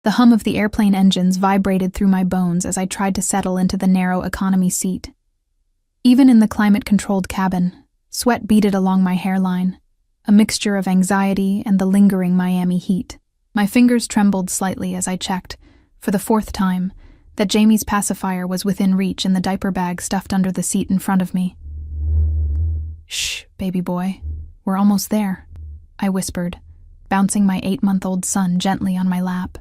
The hum of the airplane engines vibrated through my bones as I tried to settle into the narrow economy seat. Even in the climate-controlled cabin, sweat beaded along my hairline, a mixture of anxiety and the lingering Miami heat. My fingers trembled slightly as I checked, for the fourth time, that Jamie's pacifier was within reach in the diaper bag stuffed under the seat in front of me. "Shh, baby boy, we're almost there," I whispered, bouncing my 8-month-old son gently on my lap.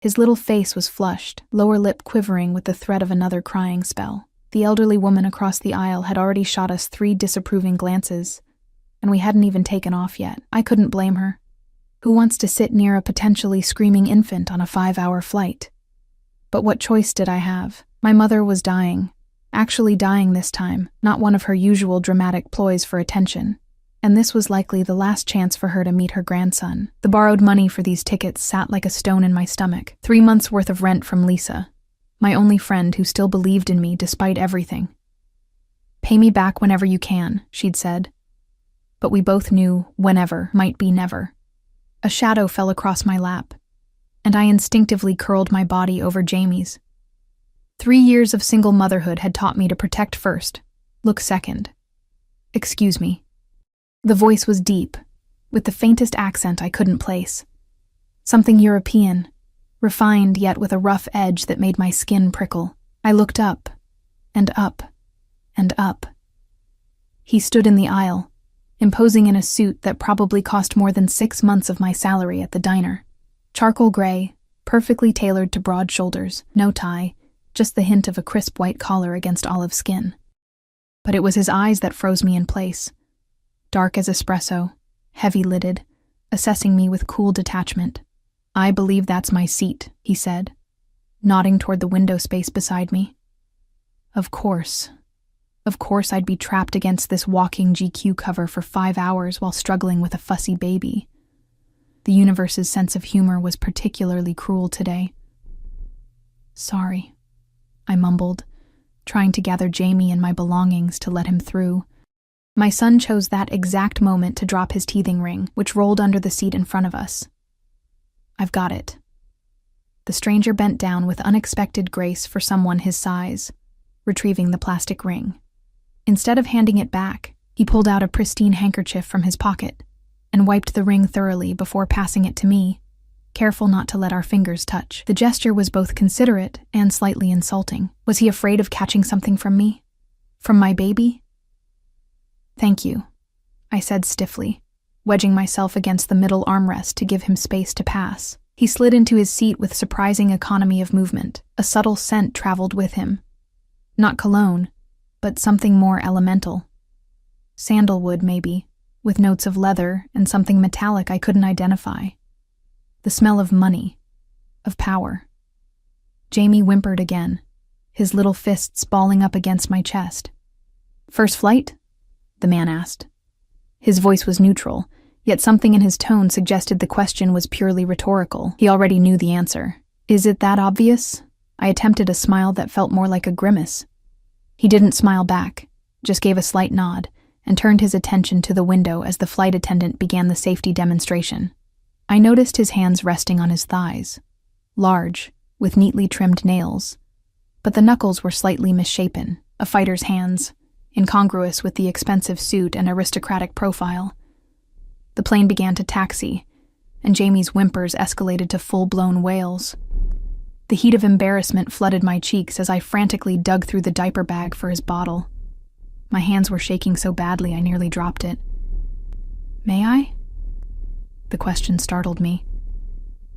His little face was flushed, lower lip quivering with the threat of another crying spell. The elderly woman across the aisle had already shot us 3 disapproving glances, and we hadn't even taken off yet. I couldn't blame her. Who wants to sit near a potentially screaming infant on a 5-hour flight? But what choice did I have? My mother was dying. Actually dying this time, not one of her usual dramatic ploys for attention. And this was likely the last chance for her to meet her grandson. The borrowed money for these tickets sat like a stone in my stomach. 3 months' worth of rent from Lisa, my only friend who still believed in me despite everything. "Pay me back whenever you can," she'd said. But we both knew whenever might be never. A shadow fell across my lap, and I instinctively curled my body over Jamie's. 3 years of single motherhood had taught me to protect first, look second. "Excuse me." The voice was deep, with the faintest accent I couldn't place. Something European, refined yet with a rough edge that made my skin prickle. I looked up, and up, and up. He stood in the aisle, imposing in a suit that probably cost more than 6 months of my salary at the diner. Charcoal gray, perfectly tailored to broad shoulders, no tie, just the hint of a crisp white collar against olive skin. But it was his eyes that froze me in place. Dark as espresso, heavy-lidded, assessing me with cool detachment. "I believe that's my seat," he said, nodding toward the window space beside me. Of course I'd be trapped against this walking GQ cover for 5 hours while struggling with a fussy baby. The universe's sense of humor was particularly cruel today. "Sorry," I mumbled, trying to gather Jamie and my belongings to let him through. My son chose that exact moment to drop his teething ring, which rolled under the seat in front of us. "I've got it." The stranger bent down with unexpected grace for someone his size, retrieving the plastic ring. Instead of handing it back, he pulled out a pristine handkerchief from his pocket and wiped the ring thoroughly before passing it to me, careful not to let our fingers touch. The gesture was both considerate and slightly insulting. Was he afraid of catching something from me? From my baby? "Thank you," I said stiffly, wedging myself against the middle armrest to give him space to pass. He slid into his seat with surprising economy of movement. A subtle scent traveled with him. Not cologne, but something more elemental. Sandalwood, maybe, with notes of leather and something metallic I couldn't identify. The smell of money, of power. Jamie whimpered again, his little fists balling up against my chest. "First flight?" the man asked. His voice was neutral, yet something in his tone suggested the question was purely rhetorical. He already knew the answer. "Is it that obvious?" I attempted a smile that felt more like a grimace. He didn't smile back, just gave a slight nod, and turned his attention to the window as the flight attendant began the safety demonstration. I noticed his hands resting on his thighs, large, with neatly trimmed nails, but the knuckles were slightly misshapen, a fighter's hands, incongruous with the expensive suit and aristocratic profile. The plane began to taxi, and Jamie's whimpers escalated to full-blown wails. The heat of embarrassment flooded my cheeks as I frantically dug through the diaper bag for his bottle. My hands were shaking so badly I nearly dropped it. "May I?" The question startled me.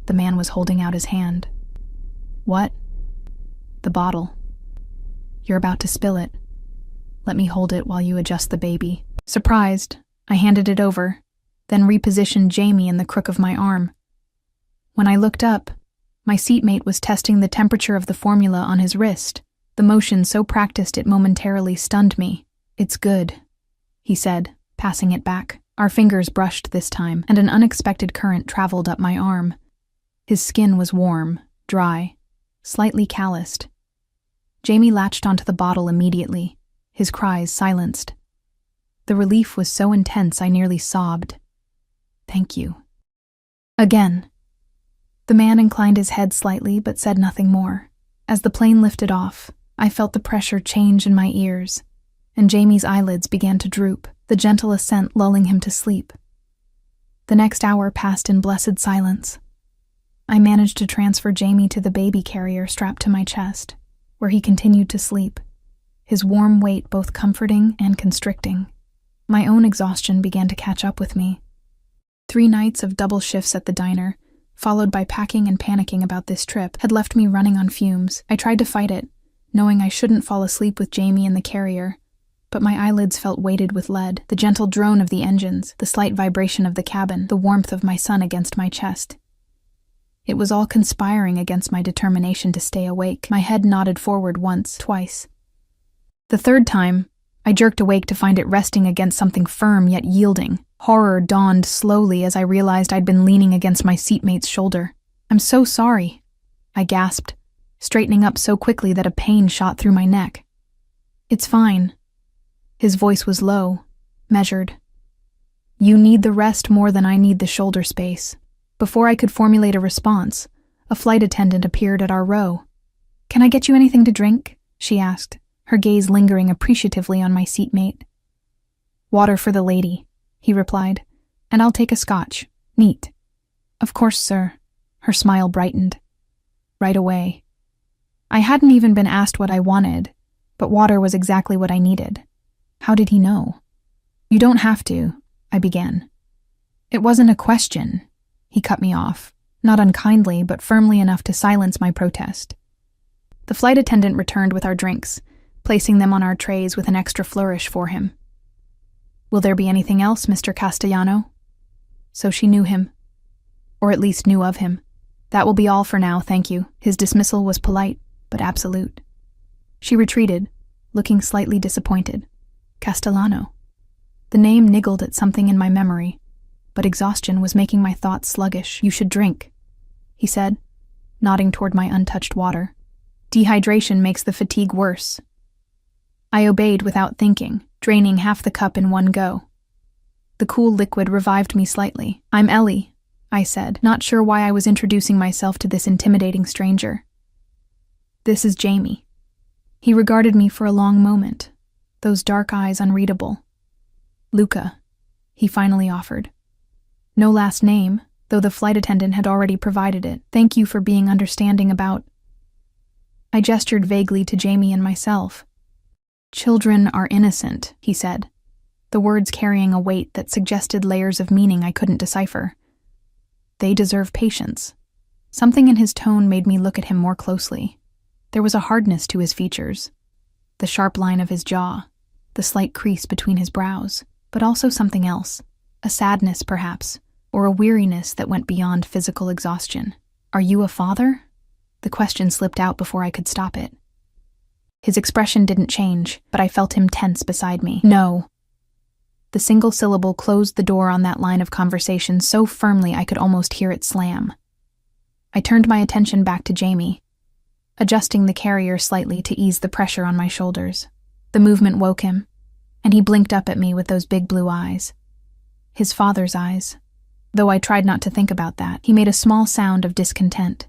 The man was holding out his hand. "What?" "The bottle. You're about to spill it. Let me hold it while you adjust the baby." Surprised, I handed it over, then repositioned Jamie in the crook of my arm. When I looked up, my seatmate was testing the temperature of the formula on his wrist, the motion so practiced it momentarily stunned me. "It's good," he said, passing it back. Our fingers brushed this time, and an unexpected current traveled up my arm. His skin was warm, dry, slightly calloused. Jamie latched onto the bottle immediately, his cries silenced. The relief was so intense I nearly sobbed. "Thank you." Again. The man inclined his head slightly but said nothing more. As the plane lifted off, I felt the pressure change in my ears, and Jamie's eyelids began to droop, the gentle ascent lulling him to sleep. The next hour passed in blessed silence. I managed to transfer Jamie to the baby carrier strapped to my chest, where he continued to sleep, his warm weight both comforting and constricting. My own exhaustion began to catch up with me. 3 nights of double shifts at the diner, followed by packing and panicking about this trip, had left me running on fumes. I tried to fight it, knowing I shouldn't fall asleep with Jamie in the carrier, but my eyelids felt weighted with lead, the gentle drone of the engines, the slight vibration of the cabin, the warmth of my son against my chest. It was all conspiring against my determination to stay awake. My head nodded forward once, twice. The third time, I jerked awake to find it resting against something firm yet yielding. Horror dawned slowly as I realized I'd been leaning against my seatmate's shoulder. "I'm so sorry," I gasped, straightening up so quickly that a pain shot through my neck. "It's fine." His voice was low, measured. "You need the rest more than I need the shoulder space." Before I could formulate a response, a flight attendant appeared at our row. "Can I get you anything to drink?" she asked, her gaze lingering appreciatively on my seatmate. "Water for the lady," he replied, "and I'll take a scotch. Neat." "Of course, sir." Her smile brightened. Right away. I hadn't even been asked what I wanted, but water was exactly what I needed. How did he know? "You don't have to," I began. "It wasn't a question." He cut me off, not unkindly, but firmly enough to silence my protest. The flight attendant returned with our drinks, placing them on our trays with an extra flourish for him. "Will there be anything else, Mr. Castellano?" So she knew him. Or at least knew of him. "That will be all for now, thank you." His dismissal was polite, but absolute. She retreated, looking slightly disappointed. Castellano. The name niggled at something in my memory, but exhaustion was making my thoughts sluggish. "You should drink," he said, nodding toward my untouched water. "Dehydration makes the fatigue worse." I obeyed without thinking, draining half the cup in one go. The cool liquid revived me slightly. "I'm Ellie," I said, not sure why I was introducing myself to this intimidating stranger. "This is Jamie." He regarded me for a long moment, those dark eyes unreadable. "Luca," he finally offered. No last name, though the flight attendant had already provided it. "Thank you for being understanding about—" I gestured vaguely to Jamie and myself. "Children are innocent," he said, the words carrying a weight that suggested layers of meaning I couldn't decipher. "They deserve patience." Something in his tone made me look at him more closely. There was a hardness to his features, the sharp line of his jaw, the slight crease between his brows, but also something else, a sadness perhaps, or a weariness that went beyond physical exhaustion. "Are you a father?" The question slipped out before I could stop it. His expression didn't change, but I felt him tense beside me. "No." The single syllable closed the door on that line of conversation so firmly I could almost hear it slam. I turned my attention back to Jamie, adjusting the carrier slightly to ease the pressure on my shoulders. The movement woke him, and he blinked up at me with those big blue eyes. His father's eyes. Though I tried not to think about that, he made a small sound of discontent,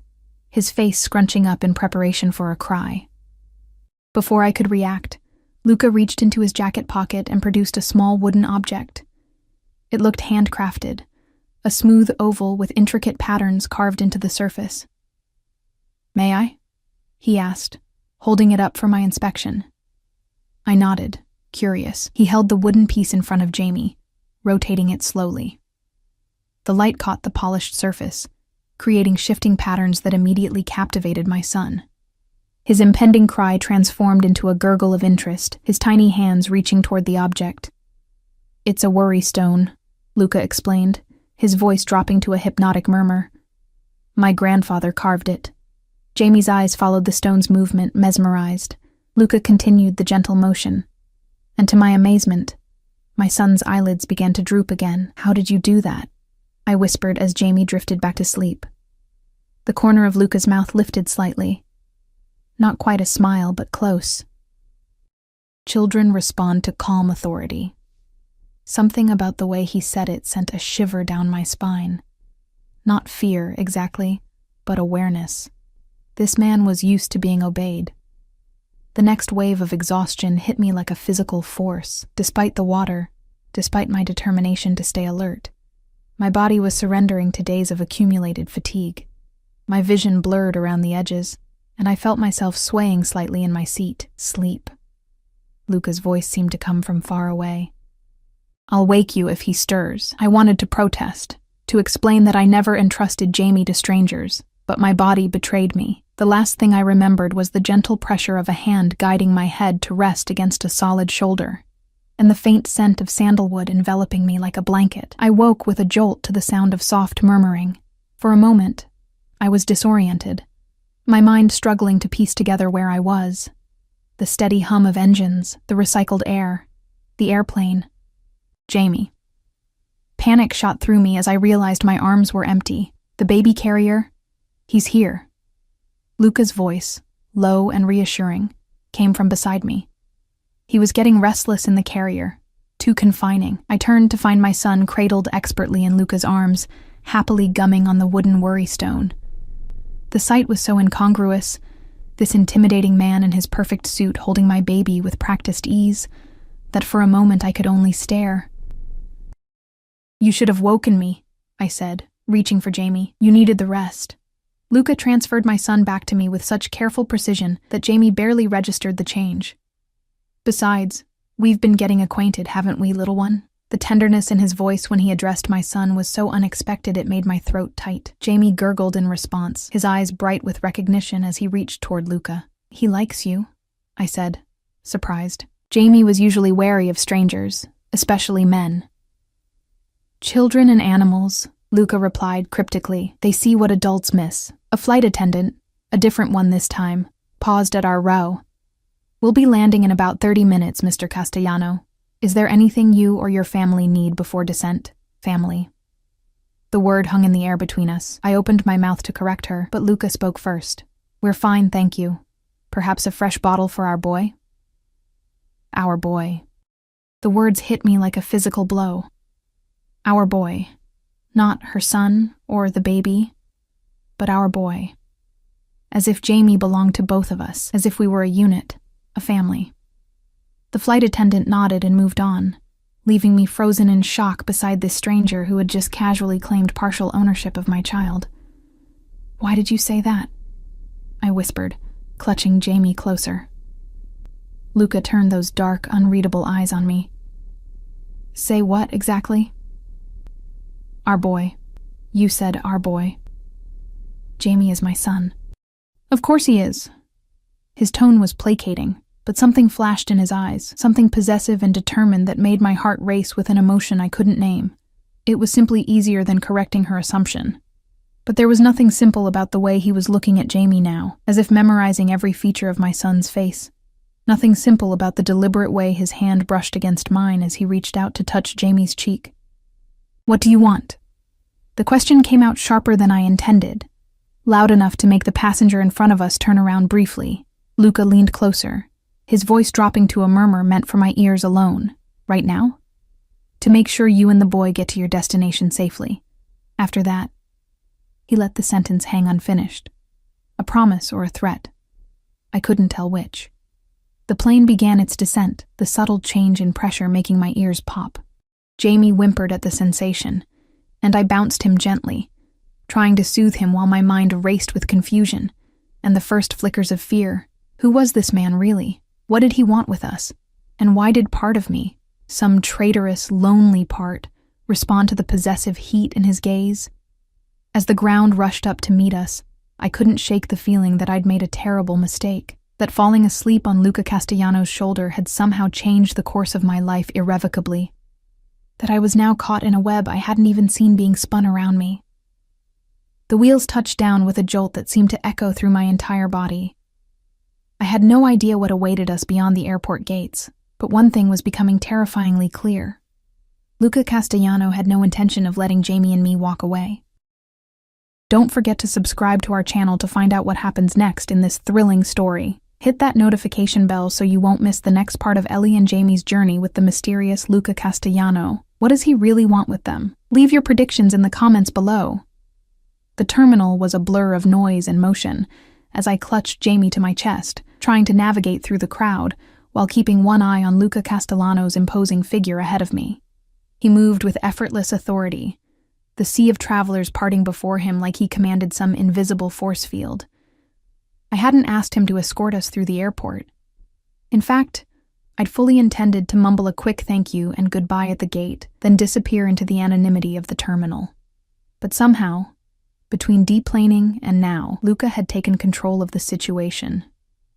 his face scrunching up in preparation for a cry. Before I could react, Luca reached into his jacket pocket and produced a small wooden object. It looked handcrafted, a smooth oval with intricate patterns carved into the surface. "May I?" he asked, holding it up for my inspection. I nodded, curious. He held the wooden piece in front of Jamie, rotating it slowly. The light caught the polished surface, creating shifting patterns that immediately captivated my son. His impending cry transformed into a gurgle of interest, his tiny hands reaching toward the object. "It's a worry stone," Luca explained, his voice dropping to a hypnotic murmur. "My grandfather carved it." Jamie's eyes followed the stone's movement, mesmerized. Luca continued the gentle motion. And to my amazement, my son's eyelids began to droop again. "How did you do that?" I whispered as Jamie drifted back to sleep. The corner of Luca's mouth lifted slightly. Not quite a smile, but close. "Children respond to calm authority." Something about the way he said it sent a shiver down my spine. Not fear, exactly, but awareness. This man was used to being obeyed. The next wave of exhaustion hit me like a physical force. Despite the water, despite my determination to stay alert, my body was surrendering to days of accumulated fatigue. My vision blurred around the edges, and I felt myself swaying slightly in my seat. Sleep. Luca's voice seemed to come from far away. "I'll wake you if he stirs." I wanted to protest, to explain that I never entrusted Jamie to strangers, but my body betrayed me. The last thing I remembered was the gentle pressure of a hand guiding my head to rest against a solid shoulder, and the faint scent of sandalwood enveloping me like a blanket. I woke with a jolt to the sound of soft murmuring. For a moment, I was disoriented, my mind struggling to piece together where I was. The steady hum of engines, the recycled air, the airplane. Jamie. Panic shot through me as I realized my arms were empty. The baby carrier? He's here. Luca's voice, low and reassuring, came from beside me. He was getting restless in the carrier, too confining. I turned to find my son cradled expertly in Luca's arms, happily gumming on the wooden worry stone. The sight was so incongruous, this intimidating man in his perfect suit holding my baby with practiced ease, that for a moment I could only stare. "You should have woken me," I said, reaching for Jamie. "You needed the rest." Luca transferred my son back to me with such careful precision that Jamie barely registered the change. "Besides, we've been getting acquainted, haven't we, little one?" The tenderness in his voice when he addressed my son was so unexpected it made my throat tight. Jamie gurgled in response, his eyes bright with recognition as he reached toward Luca. "He likes you," I said, surprised. Jamie was usually wary of strangers, especially men. "Children and animals," Luca replied cryptically. "They see what adults miss." A flight attendant, a different one this time, paused at our row. "We'll be landing in about 30 minutes, Mr. Castellano. Is there anything you or your family need before descent?" Family. The word hung in the air between us. I opened my mouth to correct her, but Luca spoke first. "We're fine, thank you. Perhaps a fresh bottle for our boy?" Our boy. The words hit me like a physical blow. Our boy. Not her son or the baby, but our boy. As if Jamie belonged to both of us, as if we were a unit, a family. The flight attendant nodded and moved on, leaving me frozen in shock beside this stranger who had just casually claimed partial ownership of my child. "Why did you say that?" I whispered, clutching Jamie closer. Luca turned those dark, unreadable eyes on me. "Say what exactly?" "Our boy. You said our boy." "Jamie is my son." "Of course he is." His tone was placating, but something flashed in his eyes, something possessive and determined that made my heart race with an emotion I couldn't name. It was simply easier than correcting her assumption. But there was nothing simple about the way he was looking at Jamie now, as if memorizing every feature of my son's face. Nothing simple about the deliberate way his hand brushed against mine as he reached out to touch Jamie's cheek. "What do you want?" The question came out sharper than I intended, loud enough to make the passenger in front of us turn around briefly. Luca leaned closer, his voice dropping to a murmur meant for my ears alone. "Right now?" "To make sure you and the boy get to your destination safely. After that..." He let the sentence hang unfinished. A promise or a threat. I couldn't tell which. The plane began its descent, the subtle change in pressure making my ears pop. Jamie whimpered at the sensation, and I bounced him gently, trying to soothe him while my mind raced with confusion and the first flickers of fear. Who was this man really? What did he want with us? And why did part of me, some traitorous, lonely part, respond to the possessive heat in his gaze? As the ground rushed up to meet us, I couldn't shake the feeling that I'd made a terrible mistake, that falling asleep on Luca Castellano's shoulder had somehow changed the course of my life irrevocably, that I was now caught in a web I hadn't even seen being spun around me. The wheels touched down with a jolt that seemed to echo through my entire body. I had no idea what awaited us beyond the airport gates, but one thing was becoming terrifyingly clear. Luca Castellano had no intention of letting Jamie and me walk away. Don't forget to subscribe to our channel to find out what happens next in this thrilling story. Hit that notification bell so you won't miss the next part of Ellie and Jamie's journey with the mysterious Luca Castellano. What does he really want with them? Leave your predictions in the comments below. The terminal was a blur of noise and motion as I clutched Jamie to my chest, trying to navigate through the crowd while keeping one eye on Luca Castellano's imposing figure ahead of me. He moved with effortless authority, the sea of travelers parting before him like he commanded some invisible force field. I hadn't asked him to escort us through the airport. In fact, I'd fully intended to mumble a quick thank you and goodbye at the gate, then disappear into the anonymity of the terminal. But somehow, between deplaning and now, Luca had taken control of the situation,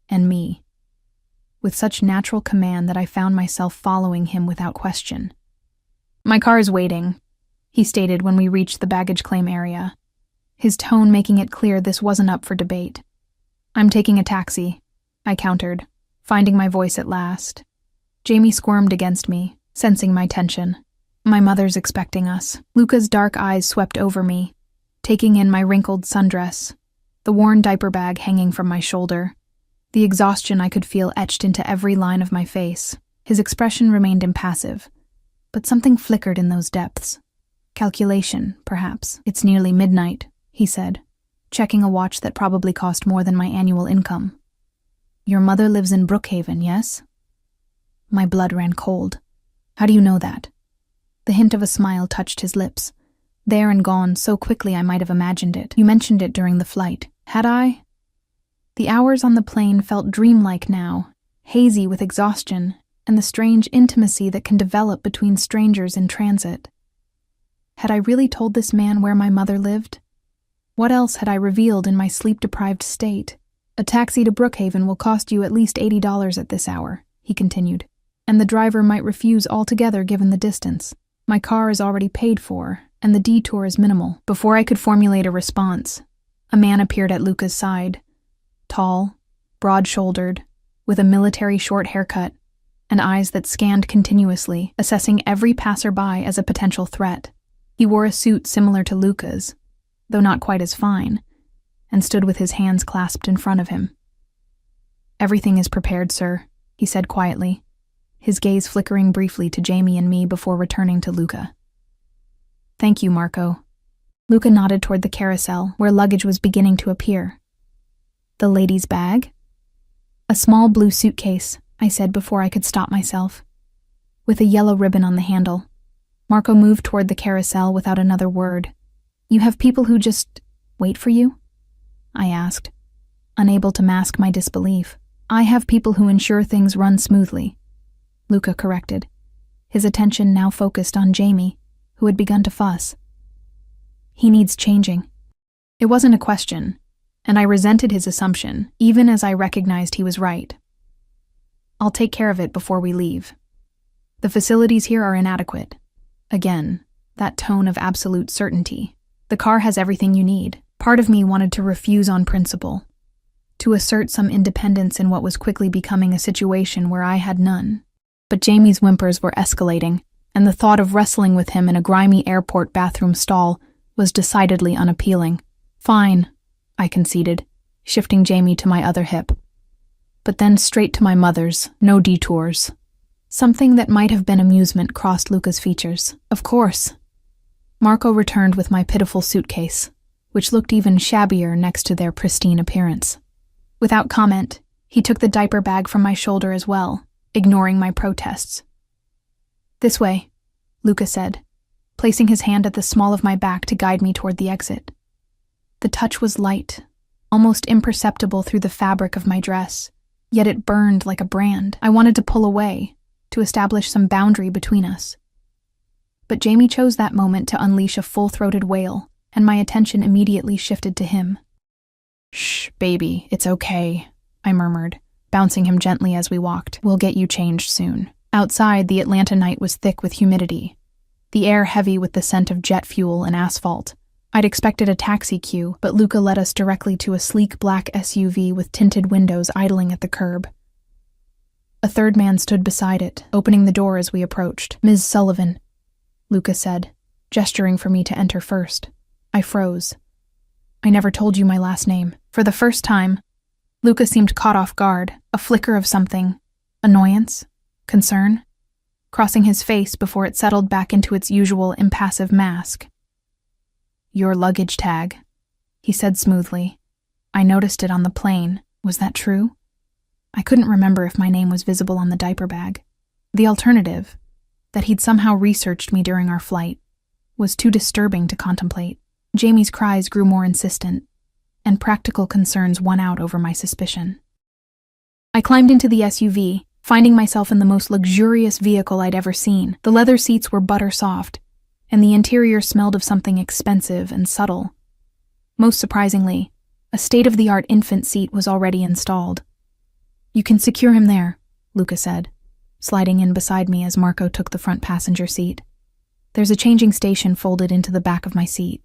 and me, with such natural command that I found myself following him without question. "My car is waiting," he stated when we reached the baggage claim area, his tone making it clear this wasn't up for debate. "I'm taking a taxi," I countered, finding my voice at last. Jamie squirmed against me, sensing my tension. "My mother's expecting us." Luca's dark eyes swept over me, taking in my wrinkled sundress, the worn diaper bag hanging from my shoulder, the exhaustion I could feel etched into every line of my face. His expression remained impassive, but something flickered in those depths. Calculation, perhaps. "It's nearly midnight," he said, checking a watch that probably cost more than my annual income. "Your mother lives in Brookhaven, yes?" My blood ran cold. "How do you know that?" The hint of a smile touched his lips, there and gone so quickly I might have imagined it. "You mentioned it during the flight." Had I? The hours on the plane felt dreamlike now, hazy with exhaustion and the strange intimacy that can develop between strangers in transit. Had I really told this man where my mother lived? What else had I revealed in my sleep-deprived state? "A taxi to Brookhaven will cost you at least $80 at this hour," he continued, "and the driver might refuse altogether given the distance. My car is already paid for, and the detour is minimal." Before I could formulate a response, a man appeared at Luca's side, tall, broad-shouldered, with a military short haircut, and eyes that scanned continuously, assessing every passerby as a potential threat. He wore a suit similar to Luca's, though not quite as fine, and stood with his hands clasped in front of him. "Everything is prepared, sir," he said quietly, his gaze flickering briefly to Jamie and me before returning to Luca. "Thank you, Marco." Luca nodded toward the carousel, where luggage was beginning to appear. "The lady's bag?" "A small blue suitcase," I said before I could stop myself, with a yellow ribbon on the handle. Marco moved toward the carousel without another word. "You have people who just wait for you?" I asked, unable to mask my disbelief. "I have people who ensure things run smoothly," Luca corrected, his attention now focused on Jamie, who had begun to fuss. "He needs changing." It wasn't a question, and I resented his assumption, even as I recognized he was right. "I'll take care of it before we leave. The facilities here are inadequate." Again, that tone of absolute certainty. "The car has everything you need." Part of me wanted to refuse on principle, to assert some independence in what was quickly becoming a situation where I had none. But Jamie's whimpers were escalating, and the thought of wrestling with him in a grimy airport bathroom stall was decidedly unappealing. "Fine," I conceded, shifting Jamie to my other hip. But then straight to my mother's, no detours. Something that might have been amusement crossed Luca's features. "Of course." Marco returned with my pitiful suitcase, which looked even shabbier next to their pristine appearance. Without comment, he took the diaper bag from my shoulder as well, ignoring my protests. "This way," Luca said, placing his hand at the small of my back to guide me toward the exit. The touch was light, almost imperceptible through the fabric of my dress, yet it burned like a brand. I wanted to pull away, to establish some boundary between us. But Jamie chose that moment to unleash a full-throated wail, and my attention immediately shifted to him. "Shh, baby, it's okay," I murmured, bouncing him gently as we walked. "We'll get you changed soon." Outside, the Atlanta night was thick with humidity, the air heavy with the scent of jet fuel and asphalt. I'd expected a taxi queue, but Luca led us directly to a sleek black SUV with tinted windows idling at the curb. A third man stood beside it, opening the door as we approached. "Ms. Sullivan," Luca said, gesturing for me to enter first. I froze. "I never told you my last name." For the first time, Luca seemed caught off guard, a flicker of something, annoyance, concern, crossing his face before it settled back into its usual impassive mask. "Your luggage tag," he said smoothly. I noticed it on the plane. Was that true? I couldn't remember if my name was visible on the diaper bag. The alternative, that he'd somehow researched me during our flight, was too disturbing to contemplate. Jamie's cries grew more insistent, and practical concerns won out over my suspicion. I climbed into the SUV, finding myself in the most luxurious vehicle I'd ever seen. The leather seats were butter soft, and the interior smelled of something expensive and subtle. Most surprisingly, a state-of-the-art infant seat was already installed. You can secure him there, Luca said, sliding in beside me as Marco took the front passenger seat. There's a changing station folded into the back of my seat.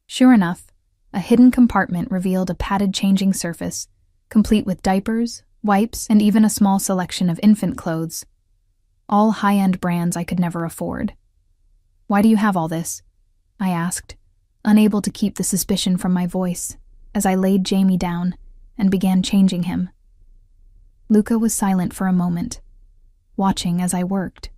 Sure enough, a hidden compartment revealed a padded changing surface, complete with diapers, wipes, and even a small selection of infant clothes. All high-end brands I could never afford. Why do you have all this? I asked, unable to keep the suspicion from my voice, as I laid Jamie down and began changing him. Luca was silent for a moment, watching as I worked.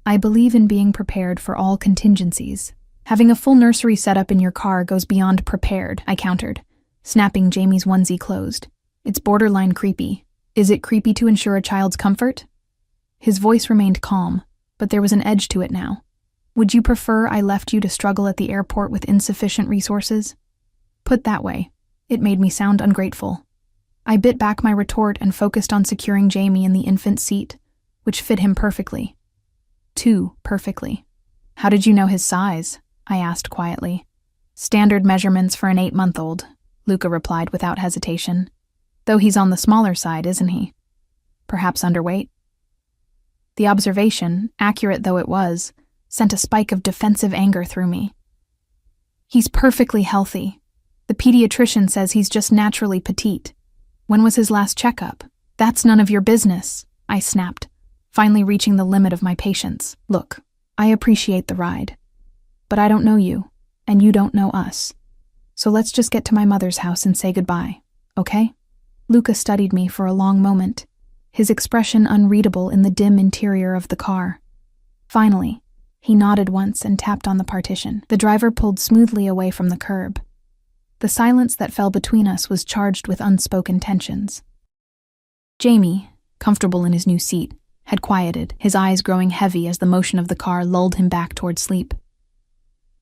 I believe in being prepared for all contingencies. Having a full nursery set up in your car goes beyond prepared, I countered, snapping Jamie's onesie closed. It's borderline creepy. Is it creepy to ensure a child's comfort? His voice remained calm, but there was an edge to it now. Would you prefer I left you to struggle at the airport with insufficient resources? Put that way, it made me sound ungrateful. I bit back my retort and focused on securing Jamie in the infant seat, which fit him perfectly. Too perfectly. How did you know his size? I asked quietly. Standard measurements for an 8-month-old, Luca replied without hesitation. Though he's on the smaller side, isn't he? Perhaps underweight? The observation, accurate though it was, sent a spike of defensive anger through me. He's perfectly healthy. The pediatrician says he's just naturally petite. When was his last checkup? That's none of your business, I snapped, finally reaching the limit of my patience. Look, I appreciate the ride, but I don't know you, and you don't know us. So let's just get to my mother's house and say goodbye, okay? Luca studied me for a long moment, his expression unreadable in the dim interior of the car. Finally, he nodded once and tapped on the partition. The driver pulled smoothly away from the curb. The silence that fell between us was charged with unspoken tensions. Jamie, comfortable in his new seat, had quieted, his eyes growing heavy as the motion of the car lulled him back toward sleep.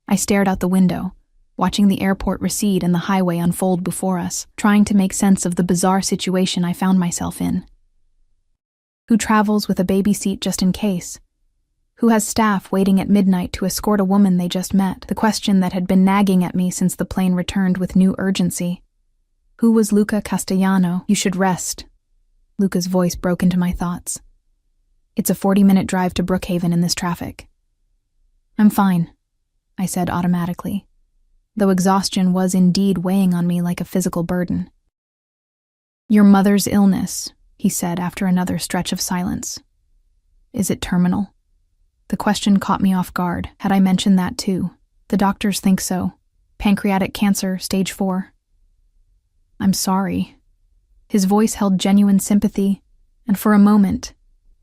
I stared out the window, watching the airport recede and the highway unfold before us, trying to make sense of the bizarre situation I found myself in. Who travels with a baby seat just in case? Who has staff waiting at midnight to escort a woman they just met? The question that had been nagging at me since the plane returned with new urgency. Who was Luca Castellano? You should rest. Luca's voice broke into my thoughts. It's a 40-minute drive to Brookhaven in this traffic. I'm fine, I said automatically, though exhaustion was indeed weighing on me like a physical burden. Your mother's illness, he said after another stretch of silence. Is it terminal? The question caught me off guard. Had I mentioned that too? The doctors think so. Pancreatic cancer, stage 4. I'm sorry. His voice held genuine sympathy, and for a moment,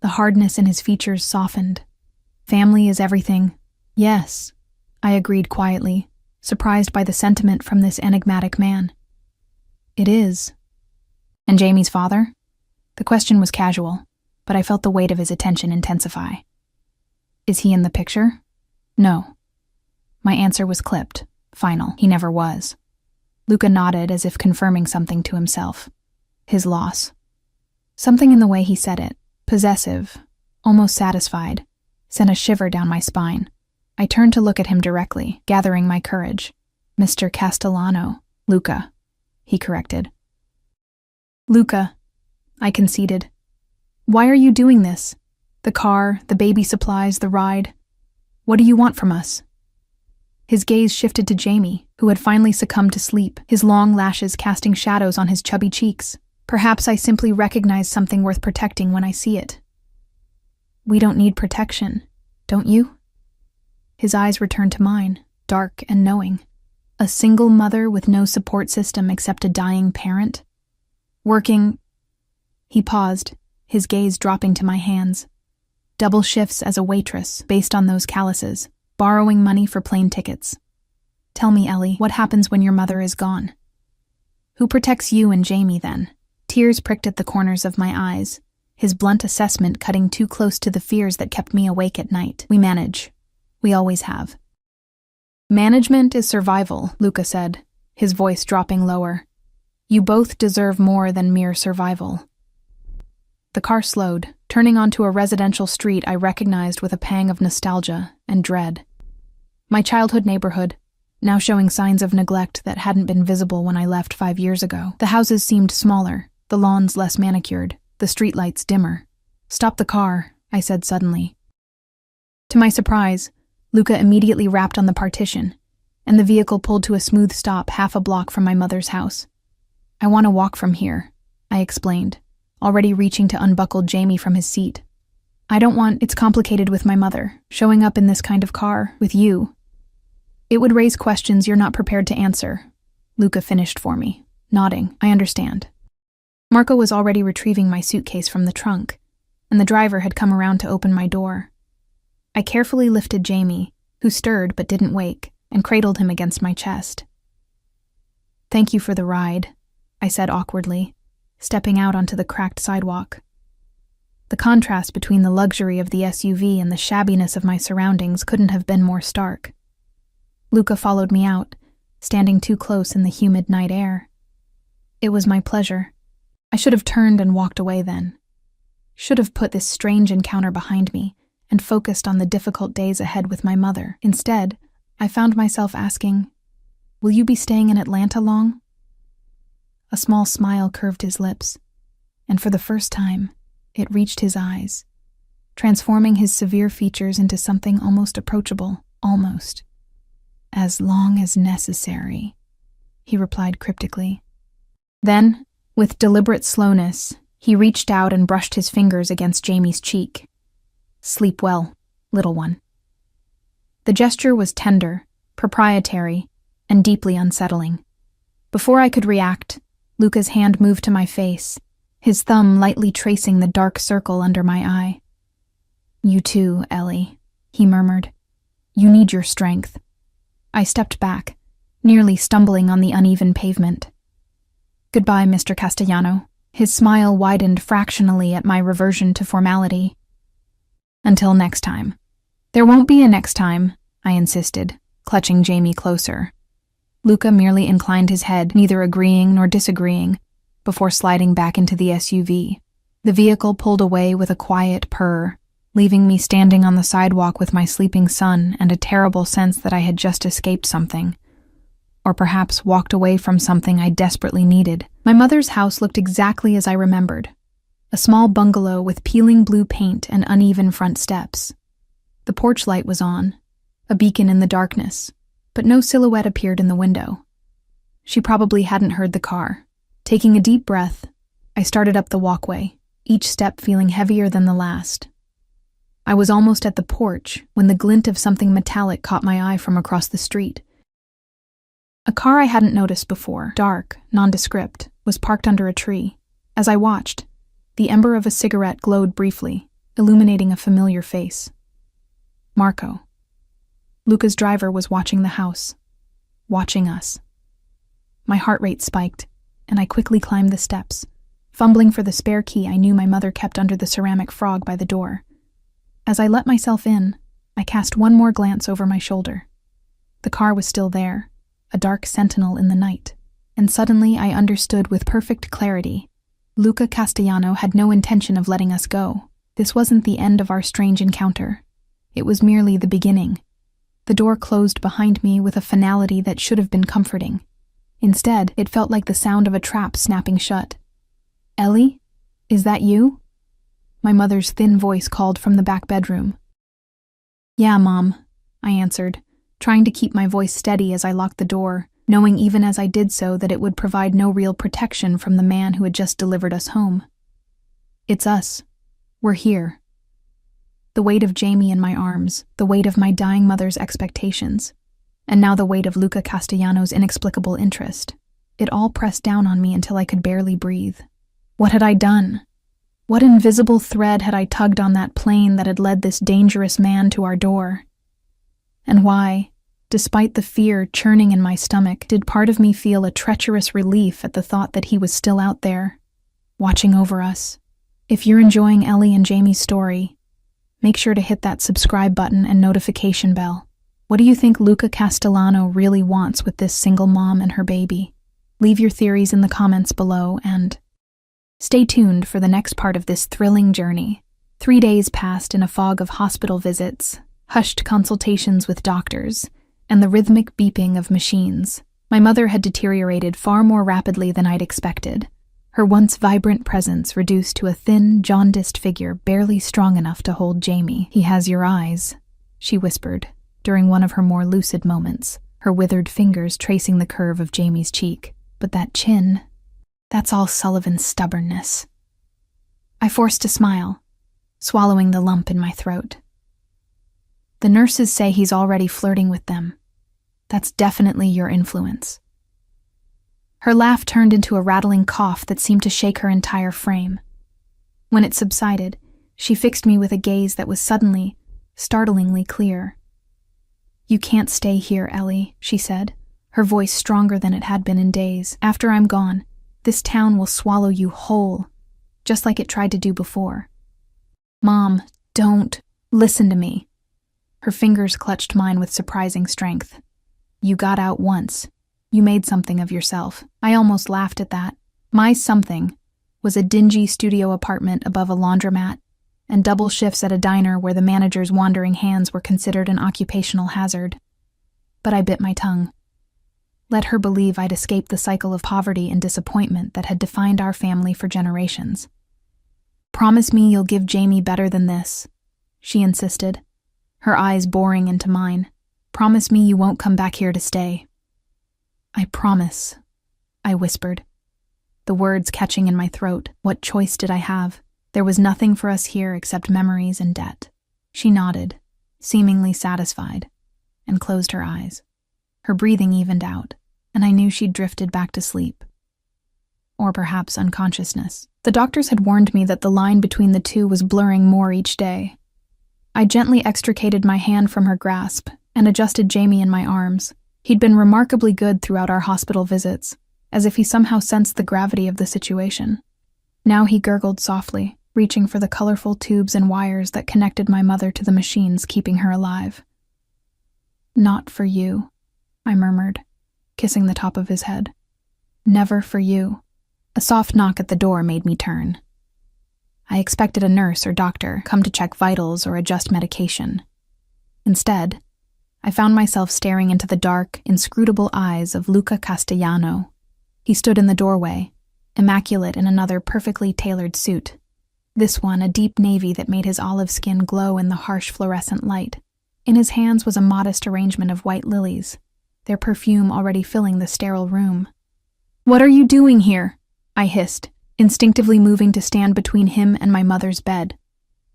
the hardness in his features softened. Family is everything. Yes, I agreed quietly, surprised by the sentiment from this enigmatic man. It is. And Jamie's father? The question was casual, but I felt the weight of his attention intensify. Is he in the picture? No. My answer was clipped, final. He never was. Luca nodded as if confirming something to himself. His loss. Something in the way he said it, possessive, almost satisfied, sent a shiver down my spine. I turned to look at him directly, gathering my courage. Mr. Castellano, Luca, he corrected. Luca, I conceded. Why are you doing this? The car, the baby supplies, the ride. What do you want from us? His gaze shifted to Jamie, who had finally succumbed to sleep, his long lashes casting shadows on his chubby cheeks. Perhaps I simply recognize something worth protecting when I see it. We don't need protection, don't you? His eyes returned to mine, dark and knowing. A single mother with no support system except a dying parent? Working... He paused, his gaze dropping to my hands. Double shifts as a waitress, based on those calluses, borrowing money for plane tickets. Tell me, Ellie, what happens when your mother is gone? Who protects you and Jamie then? Tears pricked at the corners of my eyes, his blunt assessment cutting too close to the fears that kept me awake at night. We manage. We always have. Management is survival, Luca said, his voice dropping lower. You both deserve more than mere survival. The car slowed, turning onto a residential street I recognized with a pang of nostalgia and dread. My childhood neighborhood, now showing signs of neglect that hadn't been visible when I left 5 years ago. The houses seemed smaller, the lawns less manicured, the streetlights dimmer. Stop the car, I said suddenly. To my surprise, Luca immediately rapped on the partition, and the vehicle pulled to a smooth stop half a block from my mother's house. I want to walk from here, I explained, already reaching to unbuckle Jamie from his seat. It's complicated with my mother, showing up in this kind of car, with you. It would raise questions you're not prepared to answer, Luca finished for me, nodding. I understand. Marco was already retrieving my suitcase from the trunk, and the driver had come around to open my door. I carefully lifted Jamie, who stirred but didn't wake, and cradled him against my chest. Thank you for the ride, I said awkwardly, stepping out onto the cracked sidewalk. The contrast between the luxury of the SUV and the shabbiness of my surroundings couldn't have been more stark. Luca followed me out, standing too close in the humid night air. It was my pleasure. I should have turned and walked away then. Should have put this strange encounter behind me and focused on the difficult days ahead with my mother. Instead, I found myself asking, "Will you be staying in Atlanta long?" A small smile curved his lips, and for the first time, it reached his eyes, transforming his severe features into something almost approachable, almost. "As long as necessary," he replied cryptically. Then, with deliberate slowness, he reached out and brushed his fingers against Jamie's cheek. "Sleep well, little one." The gesture was tender, proprietary, and deeply unsettling. Before I could react, Luca's hand moved to my face, his thumb lightly tracing the dark circle under my eye. "You too, Ellie," he murmured. "You need your strength." I stepped back, nearly stumbling on the uneven pavement. "Goodbye, Mr. Castellano." His smile widened fractionally at my reversion to formality. "Until next time." "There won't be a next time," I insisted, clutching Jamie closer. Luca merely inclined his head, neither agreeing nor disagreeing, before sliding back into the SUV. The vehicle pulled away with a quiet purr, leaving me standing on the sidewalk with my sleeping son and a terrible sense that I had just escaped something. Or perhaps walked away from something I desperately needed. My mother's house looked exactly as I remembered. A small bungalow with peeling blue paint and uneven front steps. The porch light was on, a beacon in the darkness, but no silhouette appeared in the window. She probably hadn't heard the car. Taking a deep breath, I started up the walkway, each step feeling heavier than the last. I was almost at the porch when the glint of something metallic caught my eye from across the street. A car I hadn't noticed before, dark, nondescript, was parked under a tree. As I watched, the ember of a cigarette glowed briefly, illuminating a familiar face. Marco. Luca's driver was watching the house, watching us. My heart rate spiked, and I quickly climbed the steps, fumbling for the spare key I knew my mother kept under the ceramic frog by the door. As I let myself in, I cast one more glance over my shoulder. The car was still there, a dark sentinel in the night, and suddenly I understood with perfect clarity. Luca Castellano had no intention of letting us go. This wasn't the end of our strange encounter. It was merely the beginning. The door closed behind me with a finality that should have been comforting. Instead, it felt like the sound of a trap snapping shut. "Ellie? Is that you?" My mother's thin voice called from the back bedroom. "Yeah, Mom," I answered, trying to keep my voice steady as I locked the door, knowing even as I did so that it would provide no real protection from the man who had just delivered us home. "It's us. We're here." The weight of Jamie in my arms, the weight of my dying mother's expectations, and now the weight of Luca Castellano's inexplicable interest. It all pressed down on me until I could barely breathe. What had I done? What invisible thread had I tugged on that plane that had led this dangerous man to our door? And why, Despite the fear churning in my stomach, did part of me feel a treacherous relief at the thought that he was still out there, watching over us. If you're enjoying Ellie and Jamie's story, make sure to hit that subscribe button and notification bell. What do you think Luca Castellano really wants with this single mom and her baby? Leave your theories in the comments below and stay tuned for the next part of this thrilling journey. 3 days passed in a fog of hospital visits, hushed consultations with doctors, and the rhythmic beeping of machines. My mother had deteriorated far more rapidly than I'd expected, her once vibrant presence reduced to a thin, jaundiced figure barely strong enough to hold Jamie. "He has your eyes," she whispered, during one of her more lucid moments, her withered fingers tracing the curve of Jamie's cheek. "But that chin, that's all Sullivan's stubbornness." I forced a smile, swallowing the lump in my throat. "The nurses say he's already flirting with them. That's definitely your influence." Her laugh turned into a rattling cough that seemed to shake her entire frame. When it subsided, she fixed me with a gaze that was suddenly, startlingly clear. "You can't stay here, Ellie," she said, her voice stronger than it had been in days. "After I'm gone, this town will swallow you whole, just like it tried to do before." "Mom, don't. Listen to me." Her fingers clutched mine with surprising strength. "You got out once. You made something of yourself." I almost laughed at that. My something was a dingy studio apartment above a laundromat and double shifts at a diner where the manager's wandering hands were considered an occupational hazard. But I bit my tongue. Let her believe I'd escaped the cycle of poverty and disappointment that had defined our family for generations. "Promise me you'll give Jamie better than this," she insisted, her eyes boring into mine. "Promise me you won't come back here to stay." "I promise," I whispered, the words catching in my throat. What choice did I have? There was nothing for us here except memories and debt. She nodded, seemingly satisfied, and closed her eyes. Her breathing evened out, and I knew she'd drifted back to sleep. Or perhaps unconsciousness. The doctors had warned me that the line between the two was blurring more each day. I gently extricated my hand from her grasp and adjusted Jamie in my arms. He'd been remarkably good throughout our hospital visits, as if he somehow sensed the gravity of the situation. Now he gurgled softly, reaching for the colorful tubes and wires that connected my mother to the machines keeping her alive. "Not for you," I murmured, kissing the top of his head. "Never for you." A soft knock at the door made me turn. I expected a nurse or doctor come to check vitals or adjust medication. Instead, I found myself staring into the dark, inscrutable eyes of Luca Castellano. He stood in the doorway, immaculate in another perfectly tailored suit. This one a deep navy that made his olive skin glow in the harsh fluorescent light. In his hands was a modest arrangement of white lilies, their perfume already filling the sterile room. "What are you doing here?" I hissed, instinctively moving to stand between him and my mother's bed.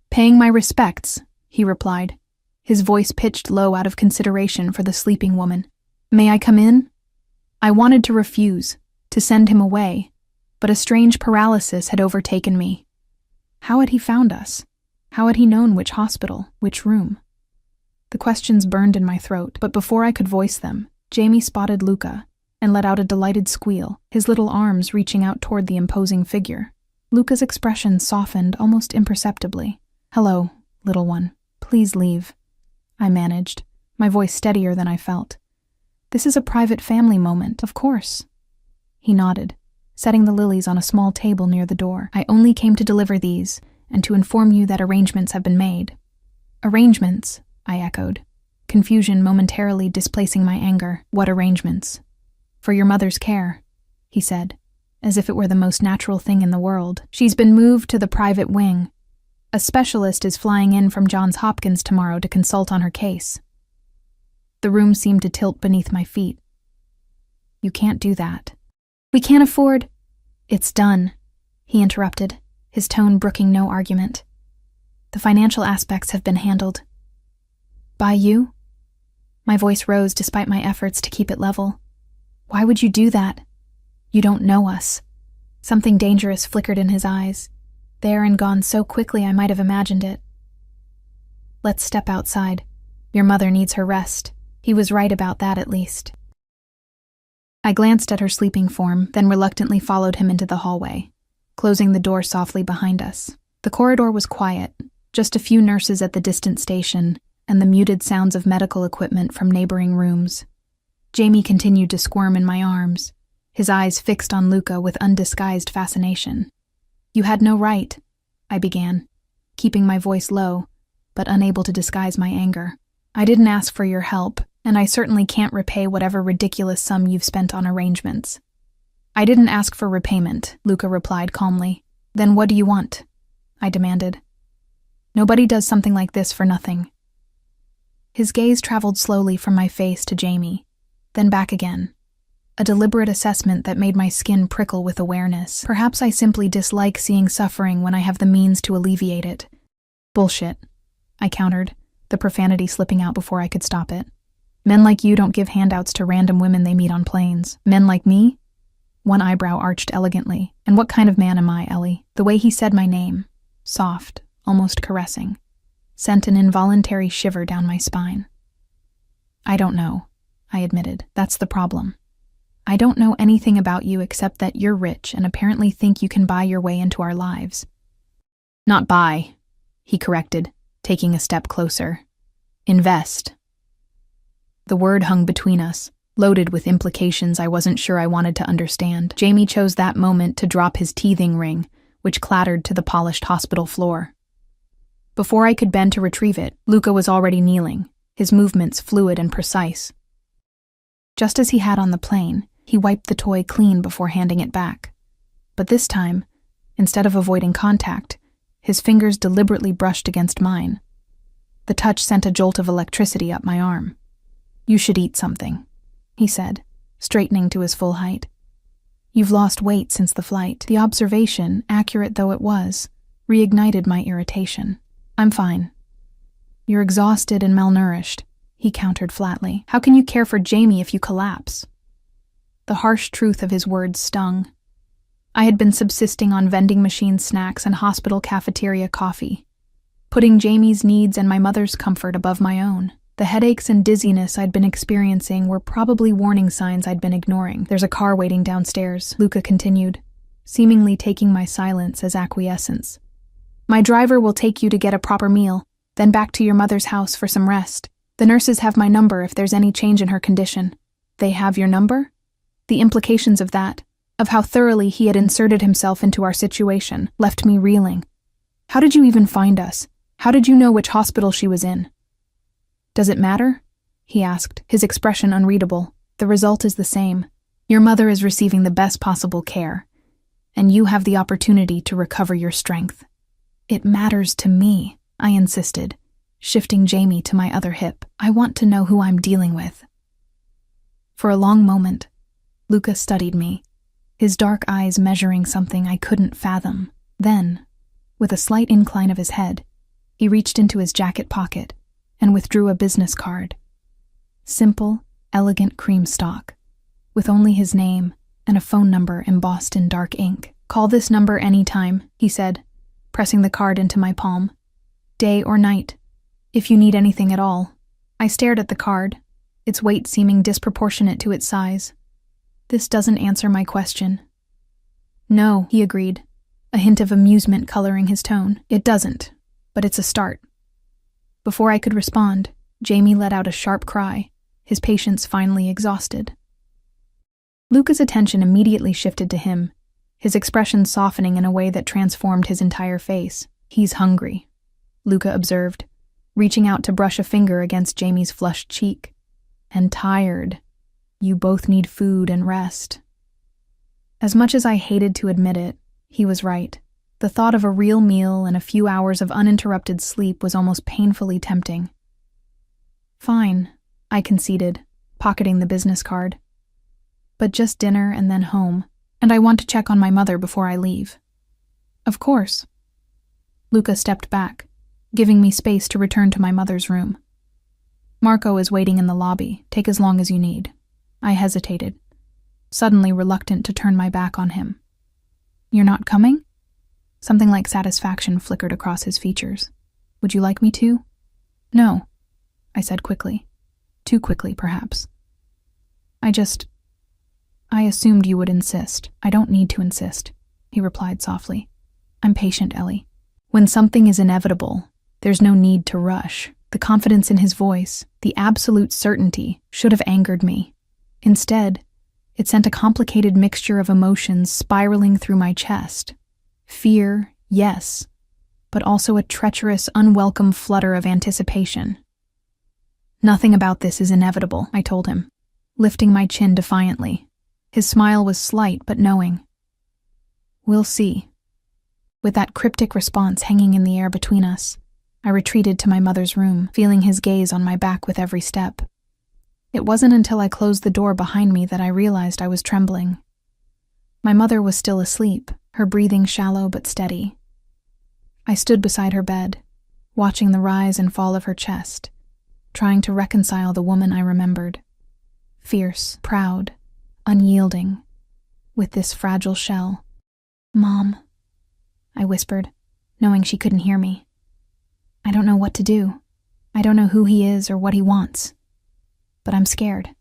"Paying my respects," he replied, his voice pitched low out of consideration for the sleeping woman. "May I come in?" I wanted to refuse, to send him away, but a strange paralysis had overtaken me. How had he found us? How had he known which hospital, which room? The questions burned in my throat, but before I could voice them, Jamie spotted Luca and let out a delighted squeal, his little arms reaching out toward the imposing figure. Luca's expression softened almost imperceptibly. "Hello, little one. Please leave," I managed, my voice steadier than I felt. "This is a private family moment, of course." He nodded, setting the lilies on a small table near the door. "I only came to deliver these, and to inform you that arrangements have been made." "Arrangements?" I echoed, confusion momentarily displacing my anger. "What arrangements?" "For your mother's care," he said, as if it were the most natural thing in the world. "She's been moved to the private wing. A specialist is flying in from Johns Hopkins tomorrow to consult on her case." The room seemed to tilt beneath my feet. "You can't do that." "We can't afford—" "It's done," he interrupted, his tone brooking no argument. "The financial aspects have been handled." "By you?" My voice rose despite my efforts to keep it level. "Why would you do that? You don't know us." Something dangerous flickered in his eyes, there and gone so quickly I might have imagined it. "Let's step outside. Your mother needs her rest," He was right about that, at least. I glanced at her sleeping form, then reluctantly followed him into the hallway, closing the door softly behind us. The corridor was quiet, just a few nurses at the distant station, and the muted sounds of medical equipment from neighboring rooms. Jamie continued to squirm in my arms, his eyes fixed on Luca with undisguised fascination. "You had no right," I began, keeping my voice low, but unable to disguise my anger. "I didn't ask for your help, and I certainly can't repay whatever ridiculous sum you've spent on arrangements." "I didn't ask for repayment," Luca replied calmly. "Then what do you want?" I demanded. "Nobody does something like this for nothing." His gaze traveled slowly from my face to Jamie, then back again. A deliberate assessment that made my skin prickle with awareness. Perhaps I simply dislike seeing suffering when I have the means to alleviate it. "Bullshit," I countered, the profanity slipping out before I could stop it. "Men like you don't give handouts to random women they meet on planes. Men like me?" One eyebrow arched elegantly. "And what kind of man am I, Ellie?" The way he said my name, soft, almost caressing, sent an involuntary shiver down my spine. "I don't know," I admitted. "That's the problem. I don't know anything about you except that you're rich and apparently think you can buy your way into our lives." "Not buy," he corrected, taking a step closer. "Invest." The word hung between us, loaded with implications I wasn't sure I wanted to understand. Jamie chose that moment to drop his teething ring, which clattered to the polished hospital floor. Before I could bend to retrieve it, Luca was already kneeling, his movements fluid and precise. Just as he had on the plane, he wiped the toy clean before handing it back. But this time, instead of avoiding contact, his fingers deliberately brushed against mine. The touch sent a jolt of electricity up my arm. "You should eat something," he said, straightening to his full height. "You've lost weight since the flight." The observation, accurate though it was, reignited my irritation. "I'm fine." "You're exhausted and malnourished," he countered flatly. "How can you care for Jamie if you collapse?" The harsh truth of his words stung. I had been subsisting on vending machine snacks and hospital cafeteria coffee, putting Jamie's needs and my mother's comfort above my own. The headaches and dizziness I'd been experiencing were probably warning signs I'd been ignoring. "There's a car waiting downstairs," Luca continued, seemingly taking my silence as acquiescence. "My driver will take you to get a proper meal, then back to your mother's house for some rest. The nurses have my number if there's any change in her condition." "They have your number?" The implications of that, of how thoroughly he had inserted himself into our situation, left me reeling. "How did you even find us? How did you know which hospital she was in?" "Does it matter?" he asked, his expression unreadable. "The result is the same. Your mother is receiving the best possible care, and you have the opportunity to recover your strength." "It matters to me," I insisted, shifting Jamie to my other hip. "I want to know who I'm dealing with." For a long moment, Luca studied me, his dark eyes measuring something I couldn't fathom. Then, with a slight incline of his head, he reached into his jacket pocket and withdrew a business card. Simple, elegant cream stock, with only his name and a phone number embossed in dark ink. "Call this number anytime," he said, pressing the card into my palm. "Day or night, if you need anything at all." I stared at the card, its weight seeming disproportionate to its size. "This doesn't answer my question." "No," he agreed, a hint of amusement coloring his tone. "It doesn't, but it's a start." Before I could respond, Jamie let out a sharp cry, his patience finally exhausted. Luca's attention immediately shifted to him, his expression softening in a way that transformed his entire face. "He's hungry," Luca observed, reaching out to brush a finger against Jamie's flushed cheek. "And tired. You both need food and rest." As much as I hated to admit it, he was right. The thought of a real meal and a few hours of uninterrupted sleep was almost painfully tempting. "Fine," I conceded, pocketing the business card. "But just dinner and then home, and I want to check on my mother before I leave." "Of course." Luca stepped back, giving me space to return to my mother's room. "Marco is waiting in the lobby. Take as long as you need." I hesitated, suddenly reluctant to turn my back on him. "You're not coming?" Something like satisfaction flickered across his features. "Would you like me to?" "No," I said quickly. Too quickly, perhaps. I assumed you would insist. I don't need to insist, he replied softly. I'm patient, Ellie. When something is inevitable, there's no need to rush. The confidence in his voice, the absolute certainty, should have angered me. Instead, it sent a complicated mixture of emotions spiraling through my chest. Fear, yes, but also a treacherous, unwelcome flutter of anticipation. Nothing about this is inevitable, I told him, lifting my chin defiantly. His smile was slight but knowing. We'll see. With that cryptic response hanging in the air between us, I retreated to my mother's room, feeling his gaze on my back with every step. It wasn't until I closed the door behind me that I realized I was trembling. My mother was still asleep, her breathing shallow but steady. I stood beside her bed, watching the rise and fall of her chest, trying to reconcile the woman I remembered. Fierce, proud, unyielding, with this fragile shell. Mom, I whispered, knowing she couldn't hear me. I don't know what to do. I don't know who he is or what he wants. But I'm scared.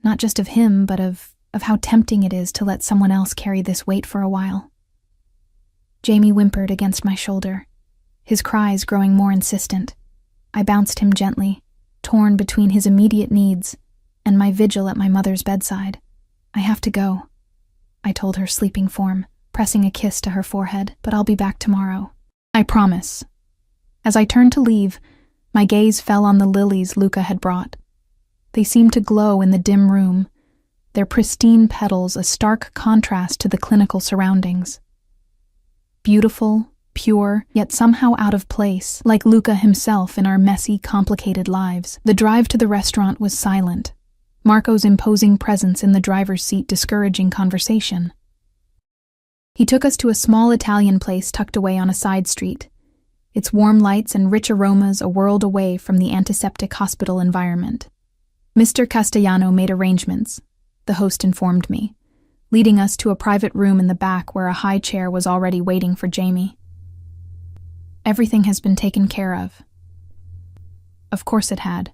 Not just of him, but of how tempting it is to let someone else carry this weight for a while. Jamie whimpered against my shoulder, his cries growing more insistent. I bounced him gently, torn between his immediate needs and my vigil at my mother's bedside. I have to go, I told her sleeping form, pressing a kiss to her forehead, but I'll be back tomorrow. I promise. As I turned to leave, my gaze fell on the lilies Luca had brought. They seemed to glow in the dim room, their pristine petals a stark contrast to the clinical surroundings. Beautiful, pure, yet somehow out of place, like Luca himself in our messy, complicated lives. The drive to the restaurant was silent, Marco's imposing presence in the driver's seat discouraging conversation. He took us to a small Italian place tucked away on a side street, its warm lights and rich aromas a world away from the antiseptic hospital environment. Mr. Castellano made arrangements, the host informed me, leading us to a private room in the back where a high chair was already waiting for Jamie. Everything has been taken care of. Of course it had.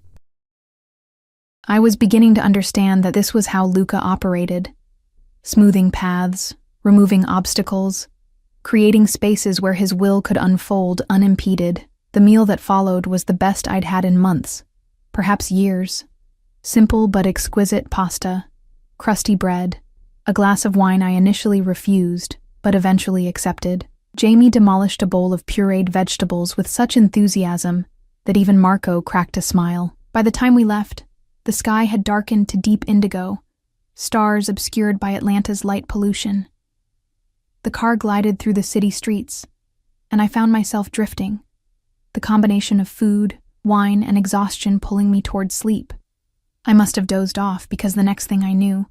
I was beginning to understand that this was how Luca operated, smoothing paths, removing obstacles, creating spaces where his will could unfold unimpeded. The meal that followed was the best I'd had in months, perhaps years. Simple but exquisite pasta, crusty bread, a glass of wine I initially refused, but eventually accepted. Jamie demolished a bowl of pureed vegetables with such enthusiasm that even Marco cracked a smile. By the time we left, the sky had darkened to deep indigo, stars obscured by Atlanta's light pollution. The car glided through the city streets, and I found myself drifting, the combination of food, wine, and exhaustion pulling me toward sleep. I must have dozed off because the next thing I knew,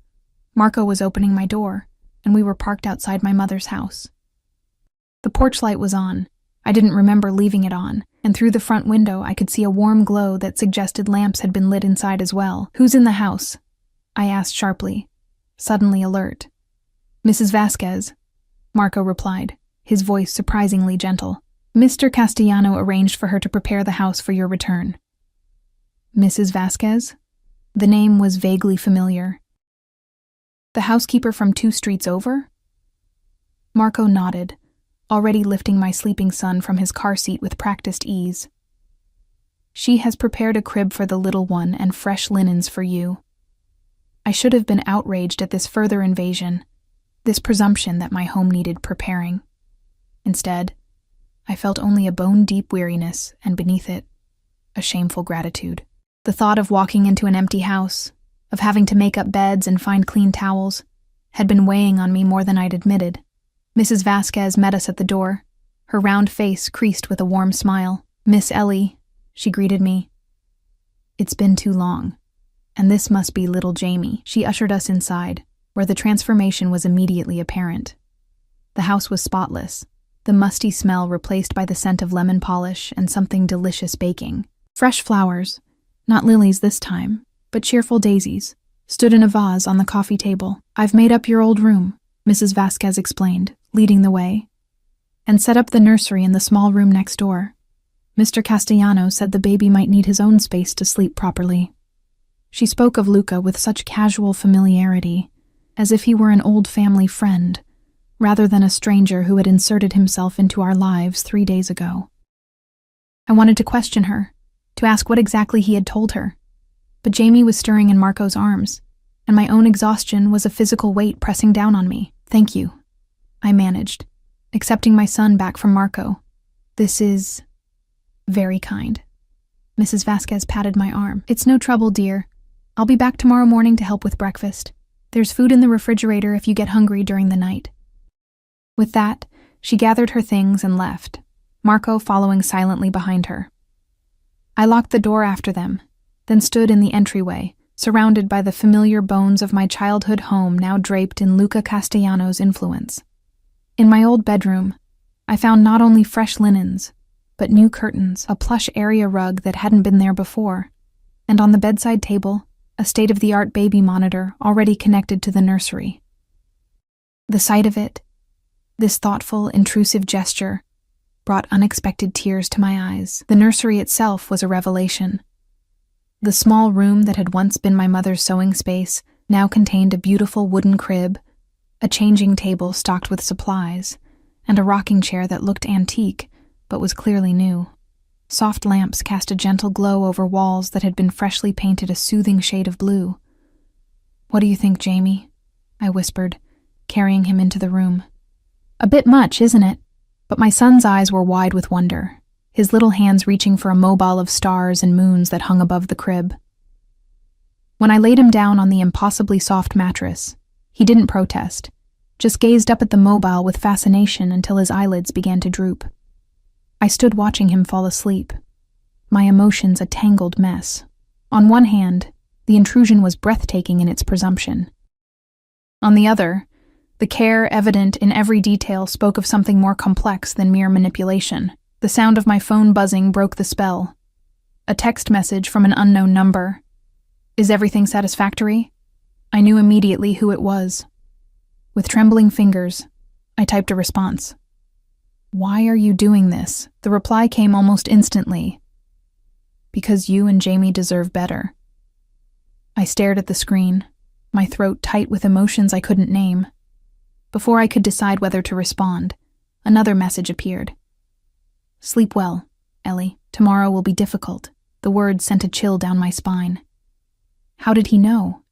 Marco was opening my door, and we were parked outside my mother's house. The porch light was on. I didn't remember leaving it on, and through the front window I could see a warm glow that suggested lamps had been lit inside as well. Who's in the house? I asked sharply, suddenly alert. Mrs. Vasquez, Marco replied, his voice surprisingly gentle. Mr. Castellano arranged for her to prepare the house for your return. Mrs. Vasquez? The name was vaguely familiar. The housekeeper from 2 streets over? Marco nodded, already lifting my sleeping son from his car seat with practiced ease. She has prepared a crib for the little one and fresh linens for you. I should have been outraged at this further invasion, this presumption that my home needed preparing. Instead, I felt only a bone-deep weariness, and beneath it, a shameful gratitude. The thought of walking into an empty house, of having to make up beds and find clean towels, had been weighing on me more than I'd admitted. Mrs. Vasquez met us at the door, her round face creased with a warm smile. Miss Ellie, she greeted me. It's been too long, and this must be little Jamie. She ushered us inside, where the transformation was immediately apparent. The house was spotless, the musty smell replaced by the scent of lemon polish and something delicious baking. Fresh flowers, not lilies this time, but cheerful daisies, stood in a vase on the coffee table. I've made up your old room, Mrs. Vasquez explained, leading the way, and set up the nursery in the small room next door. Mr. Castellano said the baby might need his own space to sleep properly. She spoke of Luca with such casual familiarity, as if he were an old family friend, rather than a stranger who had inserted himself into our lives 3 days ago. I wanted to question her, to ask what exactly he had told her, but Jamie was stirring in Marco's arms, and my own exhaustion was a physical weight pressing down on me. "Thank you," I managed, accepting my son back from Marco. "This is very kind." Mrs. Vasquez patted my arm. "It's no trouble, dear. I'll be back tomorrow morning to help with breakfast. There's food in the refrigerator if you get hungry during the night." With that, she gathered her things and left, Marco following silently behind her. I locked the door after them, then stood in the entryway, surrounded by the familiar bones of my childhood home now draped in Luca Castellano's influence. In my old bedroom, I found not only fresh linens, but new curtains, a plush area rug that hadn't been there before, and on the bedside table, a state-of-the-art baby monitor already connected to the nursery. The sight of it, this thoughtful, intrusive gesture, brought unexpected tears to my eyes. The nursery itself was a revelation. The small room that had once been my mother's sewing space now contained a beautiful wooden crib, a changing table stocked with supplies, and a rocking chair that looked antique but was clearly new. Soft lamps cast a gentle glow over walls that had been freshly painted a soothing shade of blue. "What do you think, Jamie?" I whispered, carrying him into the room. "A bit much, isn't it?" But my son's eyes were wide with wonder, his little hands reaching for a mobile of stars and moons that hung above the crib. When I laid him down on the impossibly soft mattress, he didn't protest, just gazed up at the mobile with fascination until his eyelids began to droop. I stood watching him fall asleep, my emotions a tangled mess. On one hand, the intrusion was breathtaking in its presumption. On the other, the care evident in every detail spoke of something more complex than mere manipulation. The sound of my phone buzzing broke the spell. A text message from an unknown number. "Is everything satisfactory?" I knew immediately who it was. With trembling fingers, I typed a response. "Why are you doing this?" The reply came almost instantly. "Because you and Jamie deserve better." I stared at the screen, my throat tight with emotions I couldn't name. Before I could decide whether to respond, another message appeared. "Sleep well, Ellie. Tomorrow will be difficult." The words sent a chill down my spine. How did he know?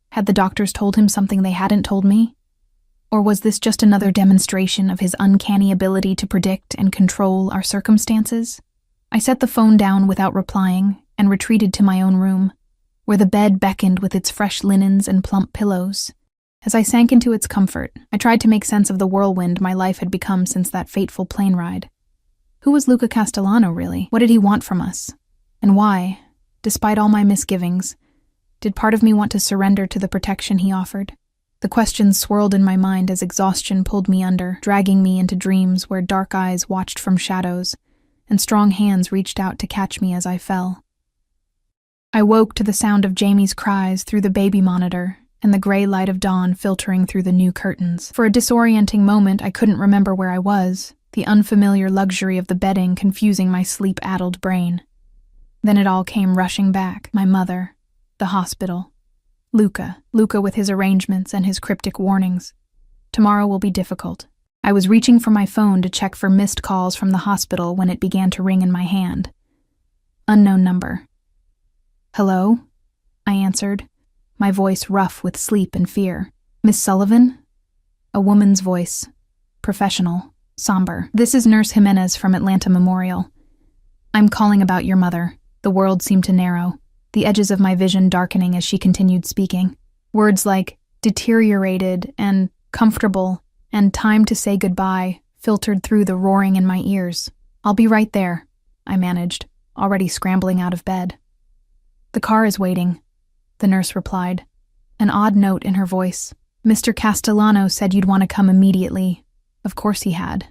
Had the doctors told him something they hadn't told me? Or was this just another demonstration of his uncanny ability to predict and control our circumstances? I set the phone down without replying and retreated to my own room, where the bed beckoned with its fresh linens and plump pillows. As I sank into its comfort, I tried to make sense of the whirlwind my life had become since that fateful plane ride. Who was Luca Castellano, really? What did he want from us? And why, despite all my misgivings, did part of me want to surrender to the protection he offered? The questions swirled in my mind as exhaustion pulled me under, dragging me into dreams where dark eyes watched from shadows, and strong hands reached out to catch me as I fell. I woke to the sound of Jamie's cries through the baby monitor, and the gray light of dawn filtering through the new curtains. For a disorienting moment, I couldn't remember where I was, the unfamiliar luxury of the bedding confusing my sleep-addled brain. Then it all came rushing back. My mother, the hospital, Luca with his arrangements and his cryptic warnings. Tomorrow will be difficult. I was reaching for my phone to check for missed calls from the hospital when it began to ring in my hand. Unknown number. "Hello?" I answered, my voice rough with sleep and fear. "Miss Sullivan?" A woman's voice, professional, somber. "This is Nurse Jimenez from Atlanta Memorial. I'm calling about your mother." The world seemed to narrow, the edges of my vision darkening as she continued speaking. Words like deteriorated and comfortable and time to say goodbye filtered through the roaring in my ears. "I'll be right there," I managed, already scrambling out of bed. "The car is waiting," the nurse replied, an odd note in her voice. "Mr. Castellano said you'd want to come immediately." Of course he had.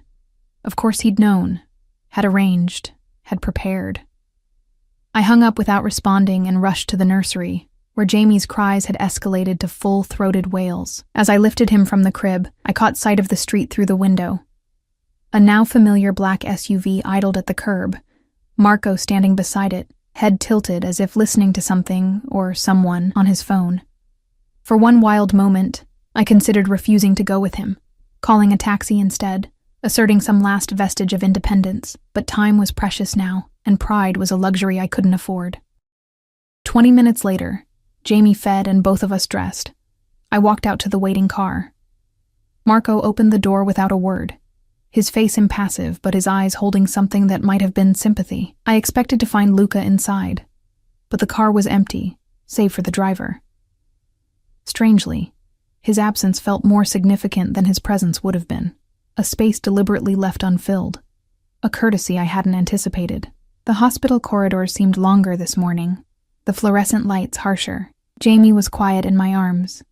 Of course he'd known, had arranged, had prepared. I hung up without responding and rushed to the nursery, where Jamie's cries had escalated to full-throated wails. As I lifted him from the crib, I caught sight of the street through the window. A now familiar black SUV idled at the curb, Marco standing beside it, head tilted as if listening to something or someone on his phone. For one wild moment, I considered refusing to go with him, calling a taxi instead, asserting some last vestige of independence, but time was precious now, and pride was a luxury I couldn't afford. 20 minutes later, Jamie fed and both of us dressed. I walked out to the waiting car. Marco opened the door without a word, his face impassive but his eyes holding something that might have been sympathy. I expected to find Luca inside, but the car was empty, save for the driver. Strangely, his absence felt more significant than his presence would have been, a space deliberately left unfilled, a courtesy I hadn't anticipated. The hospital corridors seemed longer this morning, the fluorescent lights harsher. Jamie was quiet in my arms,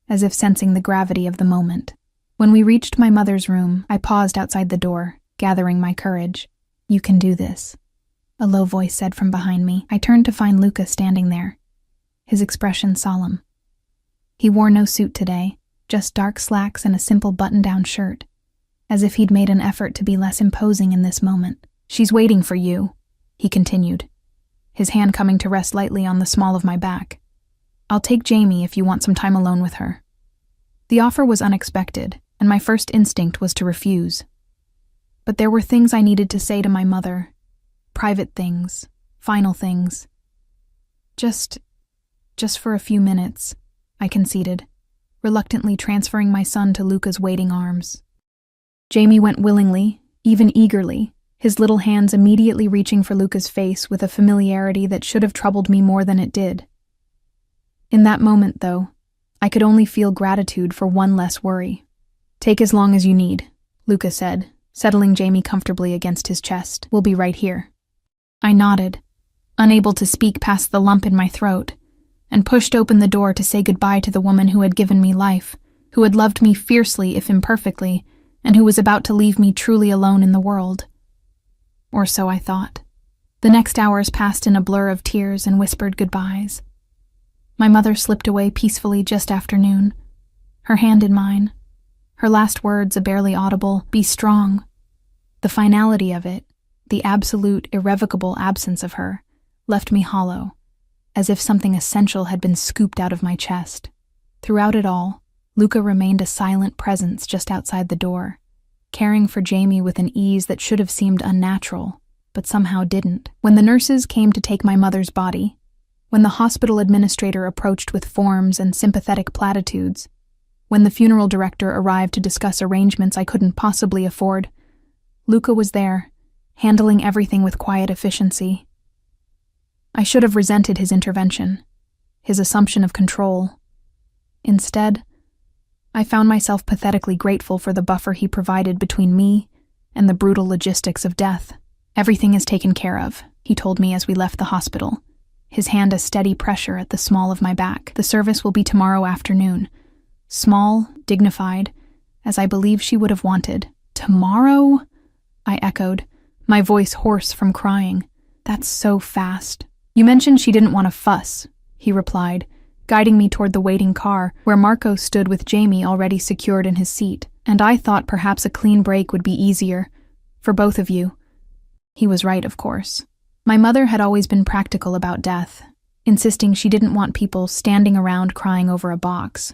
as if sensing the gravity of the moment. When we reached my mother's room, I paused outside the door, gathering my courage. "You can do this," a low voice said from behind me. I turned to find Luca standing there, his expression solemn. He wore no suit today, just dark slacks and a simple button-down shirt, as if he'd made an effort to be less imposing in this moment. "She's waiting for you," he continued, his hand coming to rest lightly on the small of my back. "I'll take Jamie if you want some time alone with her." The offer was unexpected, and my first instinct was to refuse. But there were things I needed to say to my mother. Private things, final things. Just for a few minutes, I conceded, reluctantly transferring my son to Luca's waiting arms. Jamie went willingly, even eagerly, his little hands immediately reaching for Luca's face with a familiarity that should have troubled me more than it did. In that moment, though, I could only feel gratitude for one less worry. "Take as long as you need," Luca said, settling Jamie comfortably against his chest. "We'll be right here." I nodded, unable to speak past the lump in my throat, and pushed open the door to say goodbye to the woman who had given me life, who had loved me fiercely if imperfectly, and who was about to leave me truly alone in the world. Or so I thought. The next hours passed in a blur of tears and whispered goodbyes. My mother slipped away peacefully just after noon, her hand in mine, her last words a barely audible, "Be strong." The finality of it, the absolute, irrevocable absence of her, left me hollow, as if something essential had been scooped out of my chest. Throughout it all, Luca remained a silent presence just outside the door, caring for Jamie with an ease that should have seemed unnatural, but somehow didn't. When the nurses came to take my mother's body, when the hospital administrator approached with forms and sympathetic platitudes, when the funeral director arrived to discuss arrangements I couldn't possibly afford, Luca was there, handling everything with quiet efficiency. I should have resented his intervention, his assumption of control. Instead, I found myself pathetically grateful for the buffer he provided between me and the brutal logistics of death. "Everything is taken care of," he told me as we left the hospital, his hand a steady pressure at the small of my back. "The service will be tomorrow afternoon." Small, dignified, as I believe she would have wanted. "Tomorrow?" I echoed, my voice hoarse from crying. "That's so fast." "You mentioned she didn't want to fuss," he replied, guiding me toward the waiting car, where Marco stood with Jamie already secured in his seat, "and I thought perhaps a clean break would be easier, for both of you." He was right, of course. My mother had always been practical about death, insisting she didn't want people standing around crying over a box.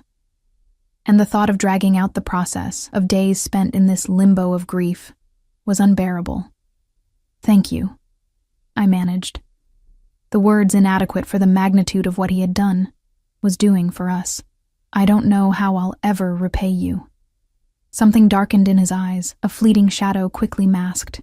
And the thought of dragging out the process, of days spent in this limbo of grief, was unbearable. "Thank you," I managed. The words inadequate for the magnitude of what he had done, was doing for us. "I don't know how I'll ever repay you." Something darkened in his eyes, a fleeting shadow quickly masked.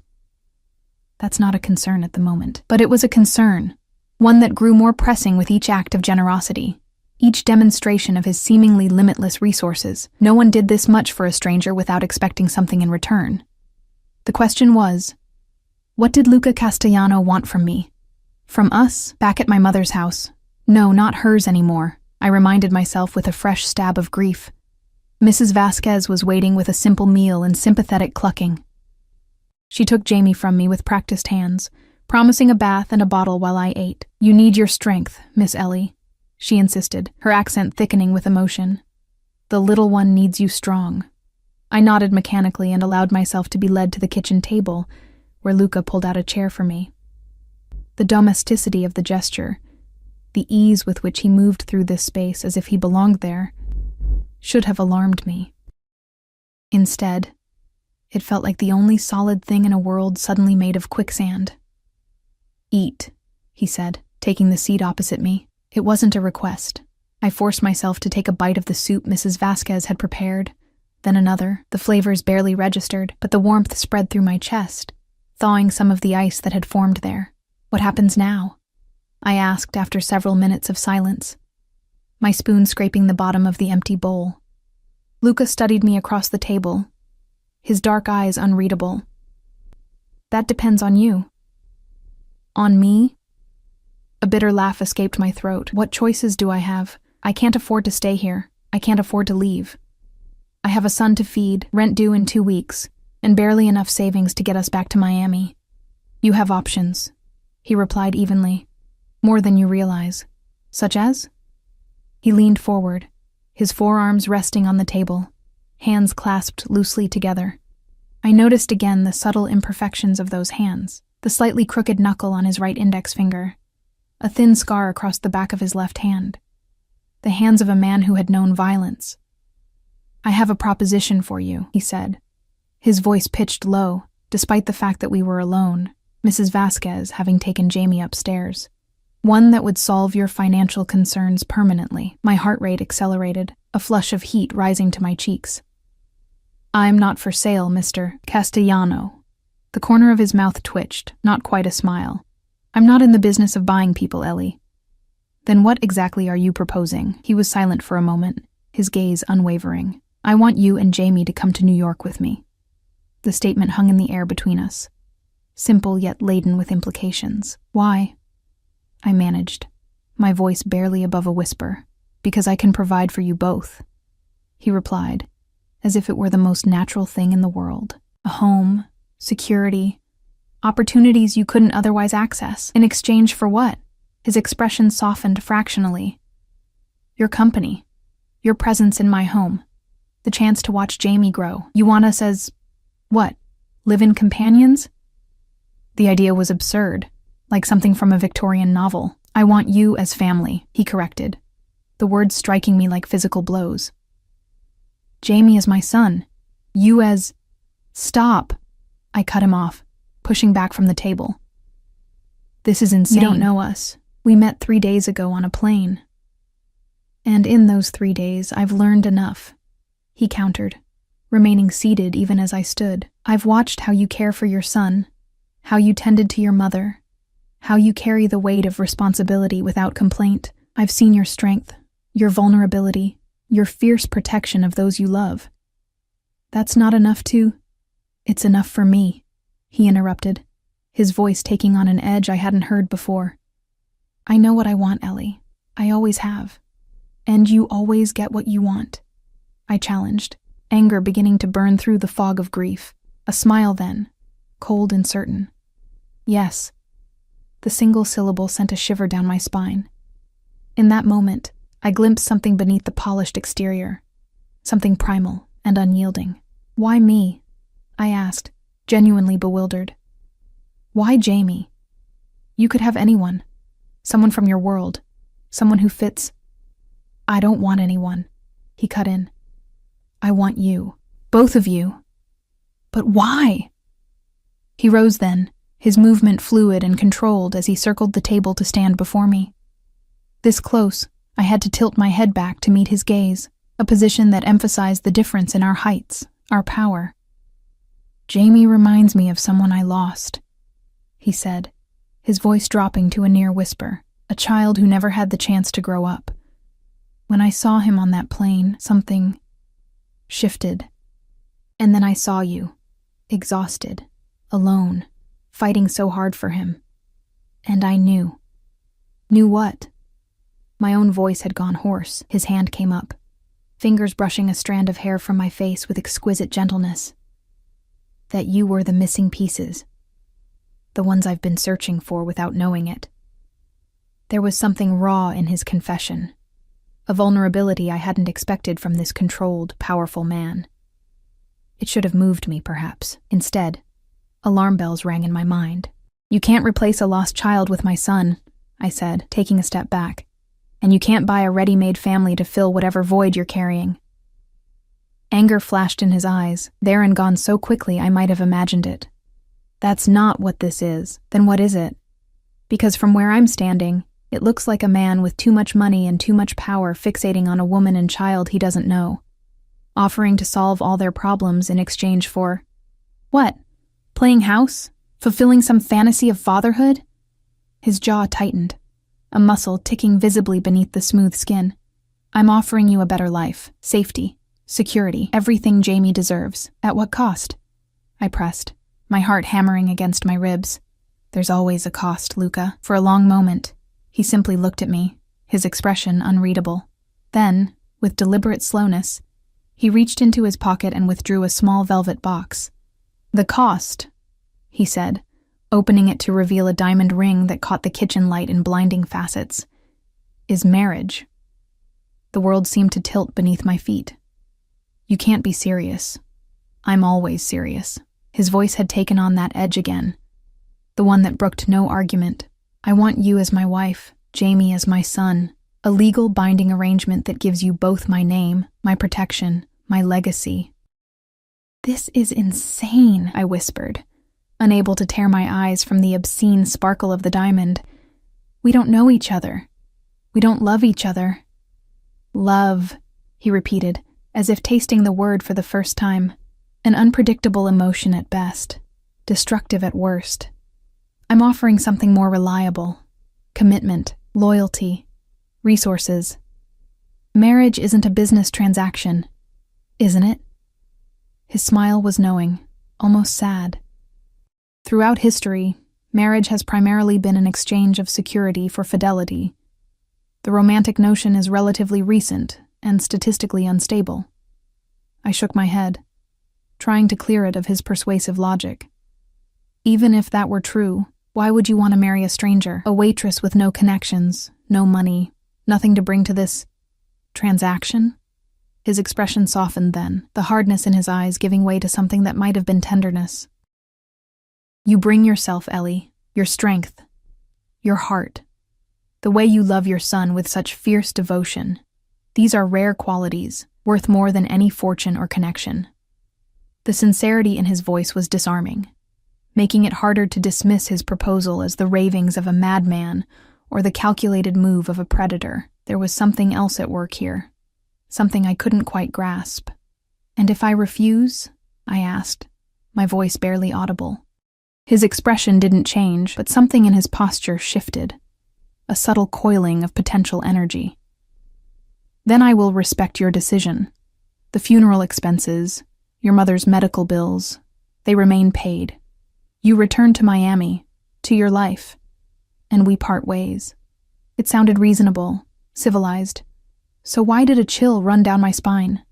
That's not a concern at the moment. But it was a concern, one that grew more pressing with each act of generosity, each demonstration of his seemingly limitless resources. No one did this much for a stranger without expecting something in return. The question was, what did Luca Castellano want from me? From us, back at my mother's house. No, not hers anymore, I reminded myself with a fresh stab of grief. Mrs. Vasquez was waiting with a simple meal and sympathetic clucking. She took Jamie from me with practiced hands, promising a bath and a bottle while I ate. "You need your strength, Miss Ellie," she insisted, her accent thickening with emotion. "The little one needs you strong." I nodded mechanically and allowed myself to be led to the kitchen table, where Luca pulled out a chair for me. The domesticity of the gesture, the ease with which he moved through this space as if he belonged there, should have alarmed me. Instead, it felt like the only solid thing in a world suddenly made of quicksand. "Eat," he said, taking the seat opposite me. It wasn't a request. I forced myself to take a bite of the soup Mrs. Vasquez had prepared, then another. The flavors barely registered, but the warmth spread through my chest, thawing some of the ice that had formed there. "What happens now?" I asked after several minutes of silence, my spoon scraping the bottom of the empty bowl. Luca studied me across the table, his dark eyes unreadable. "That depends on you." "On me?" A bitter laugh escaped my throat. "What choices do I have? I can't afford to stay here. I can't afford to leave. I have a son to feed, rent due in 2 weeks, and barely enough savings to get us back to Miami. You have options," he replied evenly. "More than you realize." "Such as?" He leaned forward, his forearms resting on the table, hands clasped loosely together. I noticed again the subtle imperfections of those hands, the slightly crooked knuckle on his right index finger, a thin scar across the back of his left hand. The hands of a man who had known violence. "I have a proposition for you," he said, his voice pitched low, despite the fact that we were alone, Mrs. Vasquez having taken Jamie upstairs. "One that would solve your financial concerns permanently." My heart rate accelerated, a flush of heat rising to my cheeks. "I'm not for sale, Mr. Castellano." The corner of his mouth twitched, not quite a smile. "I'm not in the business of buying people, Ellie." "Then what exactly are you proposing?" He was silent for a moment, his gaze unwavering. "I want you and Jamie to come to New York with me." The statement hung in the air between us, simple yet laden with implications. "Why?" I managed, my voice barely above a whisper. "Because I can provide for you both," he replied, as if it were the most natural thing in the world. "A home, security, opportunities you couldn't otherwise access. In exchange for what?" His expression softened fractionally. "Your company, your presence in my home, the chance to watch Jamie grow. You want us as, what, live-in companions?" The idea was absurd, like something from a Victorian novel. "I want you as family," he corrected, the words striking me like physical blows. "Jamie is my son. You as—" "Stop!" I cut him off, pushing back from the table. "This is insane. You don't know us. We met 3 days ago on a plane. And in those 3 days, I've learned enough," he countered, remaining seated even as I stood. "I've watched how you care for your son, how you tended to your mother, how you carry the weight of responsibility without complaint. I've seen your strength, your vulnerability, your fierce protection of those you love. That's not enough to—" "It's enough for me," he interrupted, his voice taking on an edge I hadn't heard before. "I know what I want, Ellie. I always have. And you always get what you want," I challenged, anger beginning to burn through the fog of grief. A smile then, cold and certain. "Yes." The single syllable sent a shiver down my spine. In that moment, I glimpsed something beneath the polished exterior, something primal and unyielding. "Why me?" I asked, genuinely bewildered. "Why Jamie? You could have anyone. Someone from your world. Someone who fits—" "I don't want anyone," he cut in. "I want you. Both of you." "But why?" He rose then, his movement fluid and controlled as he circled the table to stand before me. This close, I had to tilt my head back to meet his gaze, a position that emphasized the difference in our heights, our power. "Jamie reminds me of someone I lost," he said, his voice dropping to a near whisper, "a child who never had the chance to grow up. When I saw him on that plane, something shifted. And then I saw you, exhausted, alone, fighting so hard for him. And I knew." "Knew what?" My own voice had gone hoarse. His hand came up, fingers brushing a strand of hair from my face with exquisite gentleness. "That you were the missing pieces. The ones I've been searching for without knowing it." There was something raw in his confession, a vulnerability I hadn't expected from this controlled, powerful man. It should have moved me, perhaps. Instead, alarm bells rang in my mind. You can't replace a lost child with my son, I said, taking a step back. And you can't buy a ready-made family to fill whatever void you're carrying. Anger flashed in his eyes, there and gone so quickly I might have imagined it. That's not what this is. Then what is it? Because from where I'm standing, it looks like a man with too much money and too much power fixating on a woman and child he doesn't know, offering to solve all their problems in exchange for… What? Playing house? Fulfilling some fantasy of fatherhood? His jaw tightened, a muscle ticking visibly beneath the smooth skin. I'm offering you a better life, safety, security, everything Jamie deserves. At what cost? I pressed, my heart hammering against my ribs. There's always a cost, Luca. For a long moment, he simply looked at me, his expression unreadable. Then, with deliberate slowness, he reached into his pocket and withdrew a small velvet box. The cost, he said, opening it to reveal a diamond ring that caught the kitchen light in blinding facets, is marriage. The world seemed to tilt beneath my feet. You can't be serious. I'm always serious. His voice had taken on that edge again, the one that brooked no argument. I want you as my wife, Jamie as my son, a legal binding arrangement that gives you both my name, my protection, my legacy. This is insane, I whispered, unable to tear my eyes from the obscene sparkle of the diamond. We don't know each other. We don't love each other. Love, he repeated, as if tasting the word for the first time. An unpredictable emotion at best, destructive at worst. I'm offering something more reliable. Commitment, loyalty, resources. Marriage isn't a business transaction, isn't it? His smile was knowing, almost sad. Throughout history, marriage has primarily been an exchange of security for fidelity. The romantic notion is relatively recent and statistically unstable. I shook my head, trying to clear it of his persuasive logic. Even if that were true, why would you want to marry a stranger, a waitress with no connections, no money, nothing to bring to this transaction? His expression softened then, the hardness in his eyes giving way to something that might have been tenderness. You bring yourself, Ellie, your strength, your heart, the way you love your son with such fierce devotion. These are rare qualities, worth more than any fortune or connection. The sincerity in his voice was disarming, making it harder to dismiss his proposal as the ravings of a madman or the calculated move of a predator. There was something else at work here, something I couldn't quite grasp. And if I refuse? I asked, my voice barely audible. His expression didn't change, but something in his posture shifted, a subtle coiling of potential energy. Then I will respect your decision. The funeral expenses, your mother's medical bills, they remain paid. You return to Miami, to your life, and we part ways. It sounded reasonable, civilized. So why did a chill run down my spine?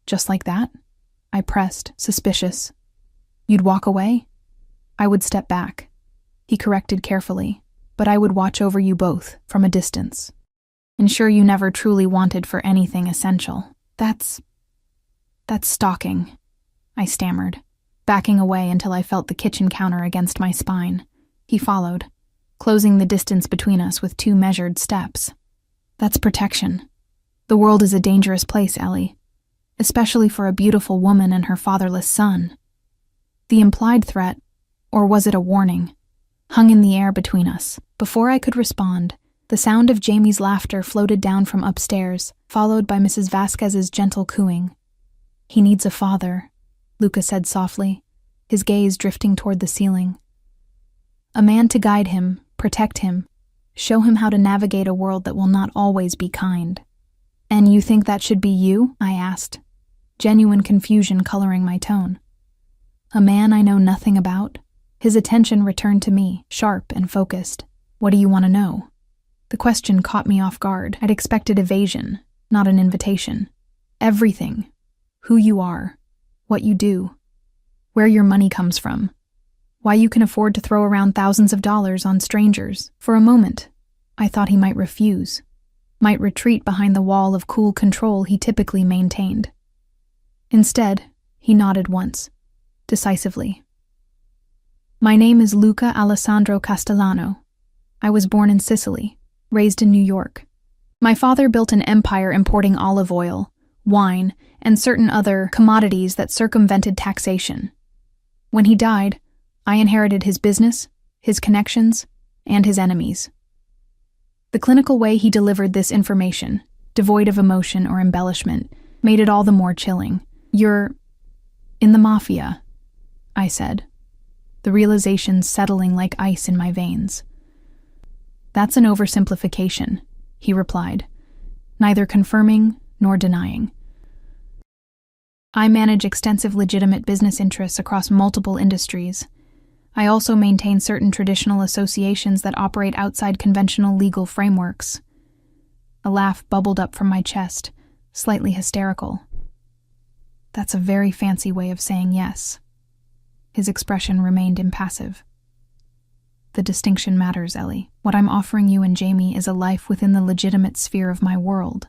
Just like that? I pressed, suspicious. You'd walk away? I would step back. He corrected carefully, but I would watch over you both from a distance. Ensure you never truly wanted for anything essential. That's stalking, I stammered, backing away until I felt the kitchen counter against my spine. He followed, closing the distance between us with 2 measured steps. That's protection. The world is a dangerous place, Ellie, especially for a beautiful woman and her fatherless son. The implied threat, or was it a warning, hung in the air between us. Before I could respond, the sound of Jamie's laughter floated down from upstairs, followed by Mrs. Vasquez's gentle cooing. He needs a father, Luca said softly, his gaze drifting toward the ceiling. A man to guide him, protect him, show him how to navigate a world that will not always be kind. And you think that should be you? I asked, genuine confusion coloring my tone. A man I know nothing about? His attention returned to me, sharp and focused. What do you want to know? The question caught me off guard. I'd expected evasion, not an invitation. Everything. Who you are, what you do, where your money comes from, why you can afford to throw around thousands of dollars on strangers. For a moment, I thought he might refuse, might retreat behind the wall of cool control he typically maintained. Instead, he nodded once, decisively. My name is Luca Alessandro Castellano. I was born in Sicily, raised in New York. My father built an empire importing olive oil, wine, and certain other commodities that circumvented taxation. When he died, I inherited his business, his connections, and his enemies. The clinical way he delivered this information, devoid of emotion or embellishment, made it all the more chilling. You're in the Mafia, I said, the realization settling like ice in my veins. That's an oversimplification, he replied, neither confirming nor denying. I manage extensive legitimate business interests across multiple industries. I also maintain certain traditional associations that operate outside conventional legal frameworks. A laugh bubbled up from my chest, slightly hysterical. That's a very fancy way of saying yes. His expression remained impassive. The distinction matters, Ellie. What I'm offering you and Jamie is a life within the legitimate sphere of my world.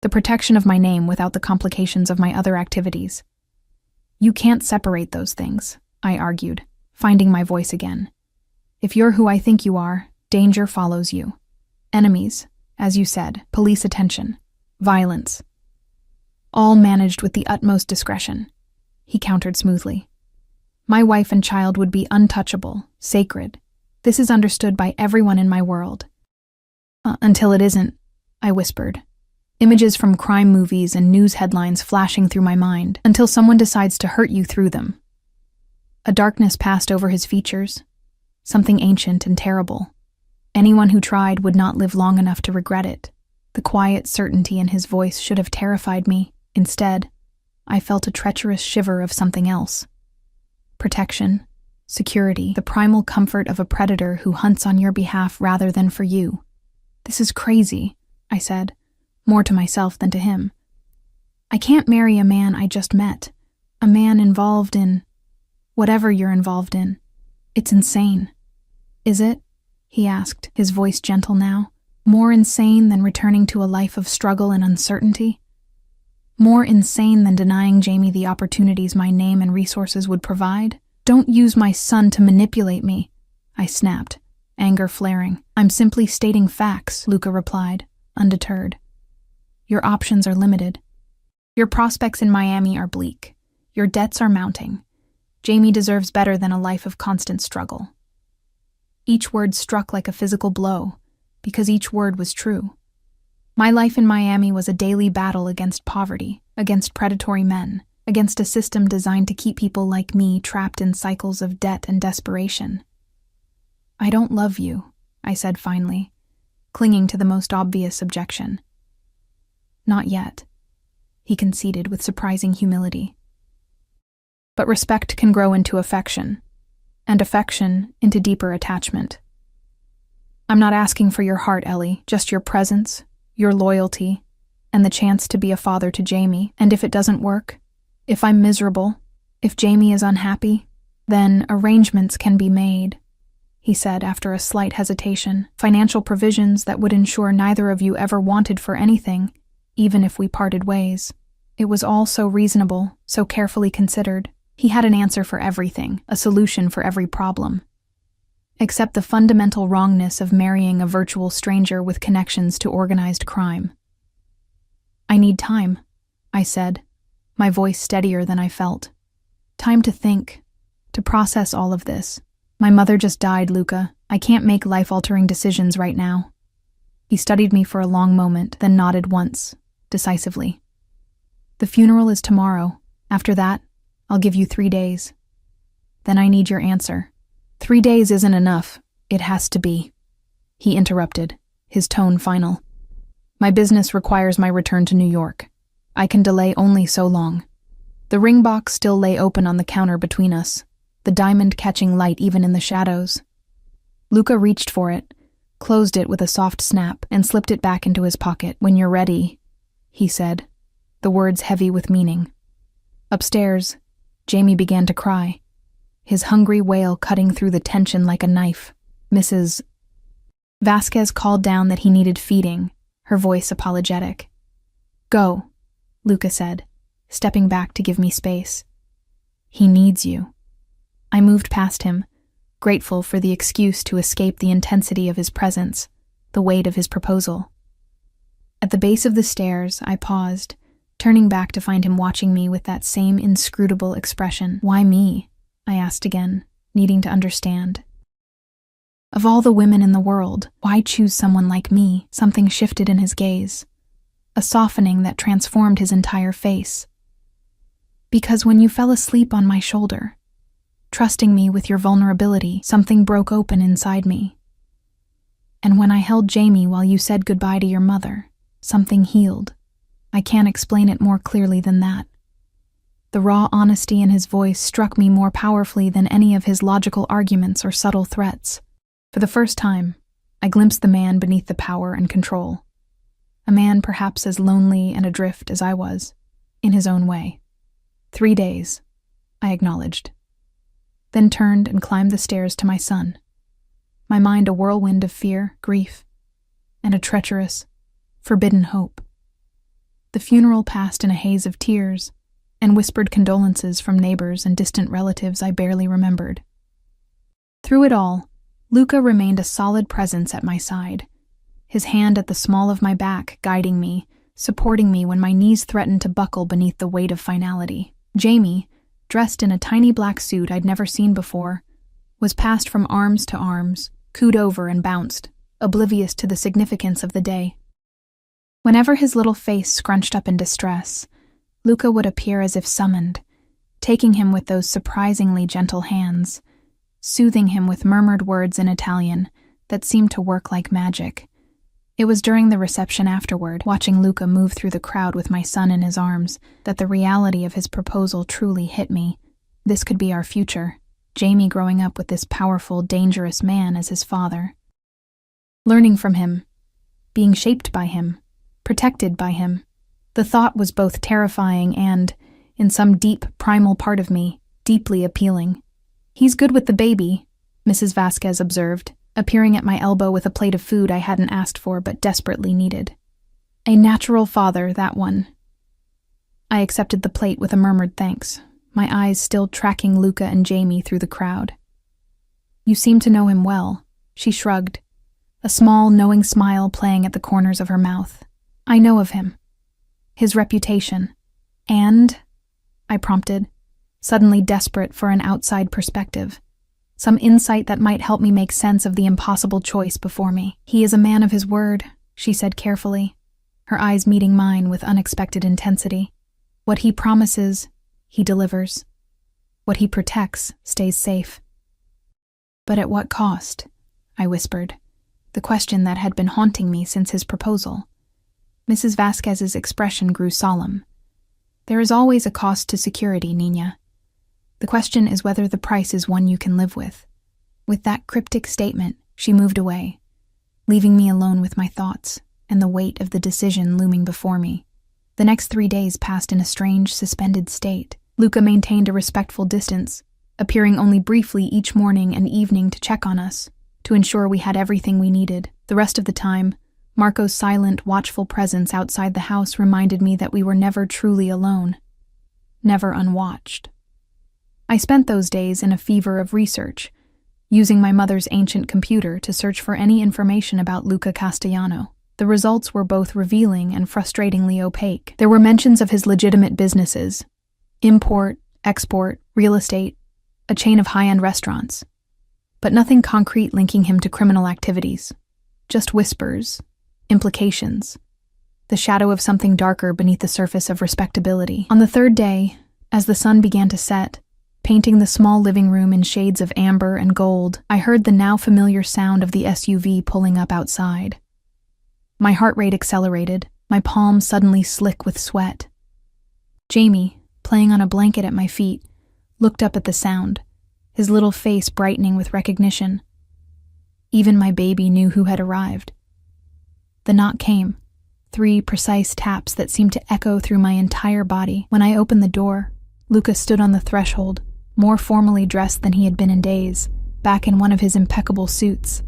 The protection of my name without the complications of my other activities. You can't separate those things, I argued, finding my voice again. If you're who I think you are, danger follows you. Enemies, as you said, police attention, violence. All managed with the utmost discretion, he countered smoothly. My wife and child would be untouchable, sacred. This is understood by everyone in my world. Until it isn't, I whispered. Images from crime movies and news headlines flashing through my mind, until someone decides to hurt you through them. A darkness passed over his features, something ancient and terrible. Anyone who tried would not live long enough to regret it. The quiet certainty in his voice should have terrified me. Instead, I felt a treacherous shiver of something else. Protection, security, the primal comfort of a predator who hunts on your behalf rather than for you. This is crazy, I said, more to myself than to him. I can't marry a man I just met, a man involved in whatever you're involved in. It's insane. Is it? He asked, his voice gentle now. More insane than returning to a life of struggle and uncertainty? More insane than denying Jamie the opportunities my name and resources would provide? Don't use my son to manipulate me, I snapped, anger flaring. I'm simply stating facts, Luca replied, undeterred. Your options are limited. Your prospects in Miami are bleak. Your debts are mounting. Jamie deserves better than a life of constant struggle. Each word struck like a physical blow, because each word was true. My life in Miami was a daily battle against poverty, against predatory men, against a system designed to keep people like me trapped in cycles of debt and desperation. I don't love you, I said finally, clinging to the most obvious objection. Not yet, he conceded with surprising humility. But respect can grow into affection, and affection into deeper attachment. I'm not asking for your heart, Ellie, just your presence, your loyalty, and the chance to be a father to Jamie. And if it doesn't work, if I'm miserable, if Jamie is unhappy, then arrangements can be made, he said after a slight hesitation. Financial provisions that would ensure neither of you ever wanted for anything, even if we parted ways. It was all so reasonable, so carefully considered. He had an answer for everything, a solution for every problem. Except the fundamental wrongness of marrying a virtual stranger with connections to organized crime. I need time, I said, my voice steadier than I felt. Time to think, to process all of this. My mother just died, Luca. I can't make life-altering decisions right now. He studied me for a long moment, then nodded once, decisively. The funeral is tomorrow. After that, I'll give you 3 days. Then I need your answer. 3 days isn't enough. It has to be. He interrupted, his tone final. My business requires my return to New York. I can delay only so long. The ring box still lay open on the counter between us, the diamond catching light even in the shadows. Luca reached for it, closed it with a soft snap, and slipped it back into his pocket. When you're ready, he said, the words heavy with meaning. Upstairs, Jamie began to cry, his hungry wail cutting through the tension like a knife. Mrs. Vasquez called down that he needed feeding, her voice apologetic. Go, Luca said, stepping back to give me space. He needs you. I moved past him, grateful for the excuse to escape the intensity of his presence, the weight of his proposal. At the base of the stairs, I paused, turning back to find him watching me with that same inscrutable expression. "Why me?" I asked again, needing to understand. "Of all the women in the world, why choose someone like me?" Something shifted in his gaze, a softening that transformed his entire face. "Because when you fell asleep on my shoulder, trusting me with your vulnerability, something broke open inside me. And when I held Jamie while you said goodbye to your mother, something healed. I can't explain it more clearly than that." The raw honesty in his voice struck me more powerfully than any of his logical arguments or subtle threats. For the first time, I glimpsed the man beneath the power and control. A man perhaps as lonely and adrift as I was, in his own way. 3 days, I acknowledged. Then turned and climbed the stairs to my son. My mind a whirlwind of fear, grief, and a treacherous, forbidden hope. The funeral passed in a haze of tears and whispered condolences from neighbors and distant relatives I barely remembered. Through it all, Luca remained a solid presence at my side, his hand at the small of my back guiding me, supporting me when my knees threatened to buckle beneath the weight of finality. Jamie, dressed in a tiny black suit I'd never seen before, was passed from arms to arms, cooed over and bounced, oblivious to the significance of the day. Whenever his little face scrunched up in distress, Luca would appear as if summoned, taking him with those surprisingly gentle hands, soothing him with murmured words in Italian that seemed to work like magic. It was during the reception afterward, watching Luca move through the crowd with my son in his arms, that the reality of his proposal truly hit me. This could be our future, Jamie growing up with this powerful, dangerous man as his father. Learning from him, being shaped by him, protected by him. The thought was both terrifying and, in some deep, primal part of me, deeply appealing. "He's good with the baby," Mrs. Vasquez observed, appearing at my elbow with a plate of food I hadn't asked for but desperately needed. "A natural father, that one." I accepted the plate with a murmured thanks, my eyes still tracking Luca and Jamie through the crowd. "You seem to know him well," she shrugged, a small, knowing smile playing at the corners of her mouth. "I know of him. His reputation. And," I prompted, suddenly desperate for an outside perspective. Some insight that might help me make sense of the impossible choice before me. "He is a man of his word," she said carefully, her eyes meeting mine with unexpected intensity. "What he promises, he delivers. What he protects stays safe." "But at what cost?" I whispered, the question that had been haunting me since his proposal. Mrs. Vasquez's expression grew solemn. "There is always a cost to security, Nina. The question is whether the price is one you can live with." With that cryptic statement, she moved away, leaving me alone with my thoughts and the weight of the decision looming before me. The next 3 days passed in a strange, suspended state. Luca maintained a respectful distance, appearing only briefly each morning and evening to check on us, to ensure we had everything we needed. The rest of the time, Marco's silent, watchful presence outside the house reminded me that we were never truly alone, never unwatched. I spent those days in a fever of research, using my mother's ancient computer to search for any information about Luca Castellano. The results were both revealing and frustratingly opaque. There were mentions of his legitimate businesses: import, export, real estate, a chain of high-end restaurants, but nothing concrete linking him to criminal activities. Just whispers, implications, the shadow of something darker beneath the surface of respectability. On the 3rd day, as the sun began to set, painting the small living room in shades of amber and gold, I heard the now familiar sound of the SUV pulling up outside. My heart rate accelerated, my palms suddenly slick with sweat. Jamie, playing on a blanket at my feet, looked up at the sound, his little face brightening with recognition. Even my baby knew who had arrived. The knock came, 3 precise taps that seemed to echo through my entire body. When I opened the door, Luca stood on the threshold, more formally dressed than he had been in days, back in one of his impeccable suits.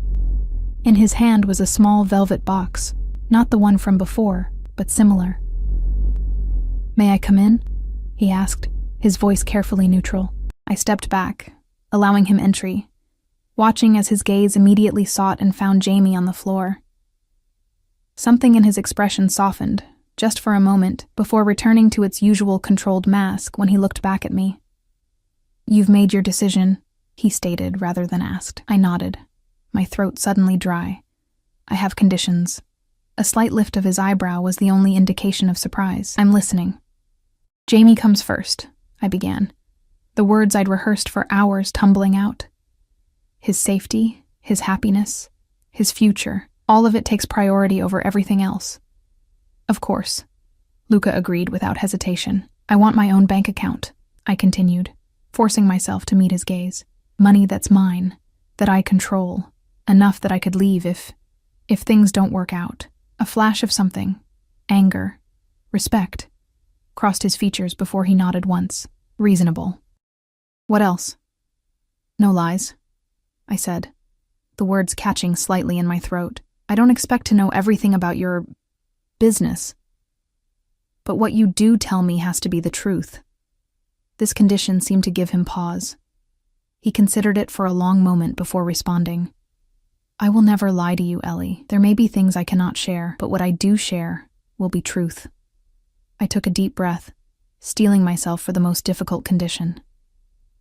In his hand was a small velvet box, not the one from before, but similar. "May I come in?" he asked, his voice carefully neutral. I stepped back, allowing him entry. watching as his gaze immediately sought and found Jamie on the floor. Something in his expression softened, just for a moment, before returning to its usual controlled mask when he looked back at me. "You've made your decision," he stated rather than asked. I nodded, my throat suddenly dry. "I have conditions." A slight lift of his eyebrow was the only indication of surprise. "I'm listening." "Jamie comes first," I began, the words I'd rehearsed for hours tumbling out. "His safety, his happiness, his future, all of it takes priority over everything else." "Of course," Luca agreed without hesitation. "I want my own bank account," I continued, forcing myself to meet his gaze. "Money that's mine, that I control, enough that I could leave if things don't work out." A flash of something, anger, respect, crossed his features before he nodded once. "Reasonable." "What else?" "No lies," I said, the words catching slightly in my throat. "I don't expect to know everything about your business. But what you do tell me has to be the truth." This condition seemed to give him pause. He considered it for a long moment before responding. "I will never lie to you, Ellie. There may be things I cannot share, but what I do share will be truth." I took a deep breath, steeling myself for the most difficult condition.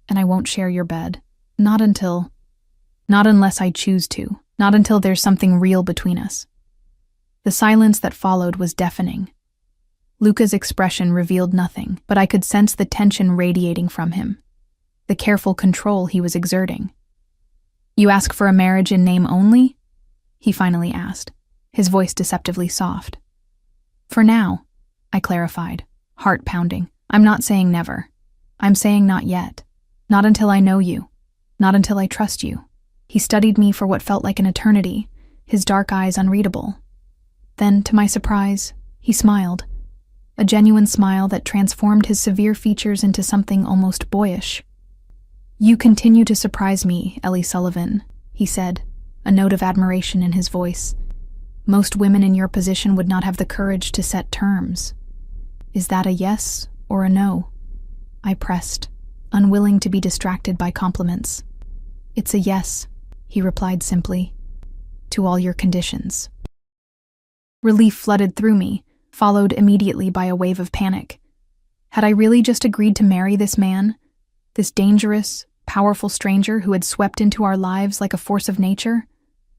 "And I won't share your bed. Not unless I choose to. Not until there's something real between us." The silence that followed was deafening. Luca's expression revealed nothing, but I could sense the tension radiating from him, the careful control he was exerting. "You ask for a marriage in name only?" he finally asked, his voice deceptively soft. "For now," I clarified, heart pounding. "I'm not saying never. I'm saying not yet. Not until I know you. Not until I trust you." He studied me for what felt like an eternity, his dark eyes unreadable. Then, to my surprise, he smiled, a genuine smile that transformed his severe features into something almost boyish. "You continue to surprise me, Ellie Sullivan," he said, a note of admiration in his voice. "Most women in your position would not have the courage to set terms. Is that a yes or a no?" I pressed, unwilling to be distracted by compliments. "It's a yes," he replied simply, "to all your conditions." Relief flooded through me, followed immediately by a wave of panic. Had I really just agreed to marry this man? This dangerous, powerful stranger who had swept into our lives like a force of nature?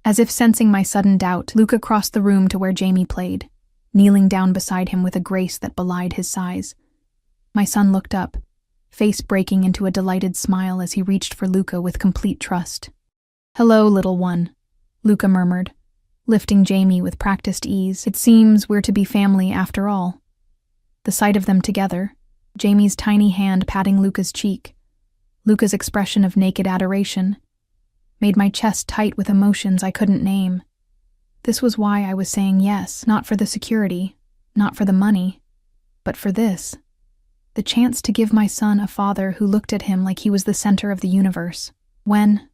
As if sensing my sudden doubt, Luca crossed the room to where Jamie played, kneeling down beside him with a grace that belied his size. My son looked up, face breaking into a delighted smile as he reached for Luca with complete trust. "Hello, little one," Luca murmured, lifting Jamie with practiced ease. "It seems we're to be family after all." The sight of them together, Jamie's tiny hand patting Luca's cheek, Luca's expression of naked adoration, made my chest tight with emotions I couldn't name. This was why I was saying yes, not for the security, not for the money, but for this. The chance to give my son a father who looked at him like he was the center of the universe. "When?"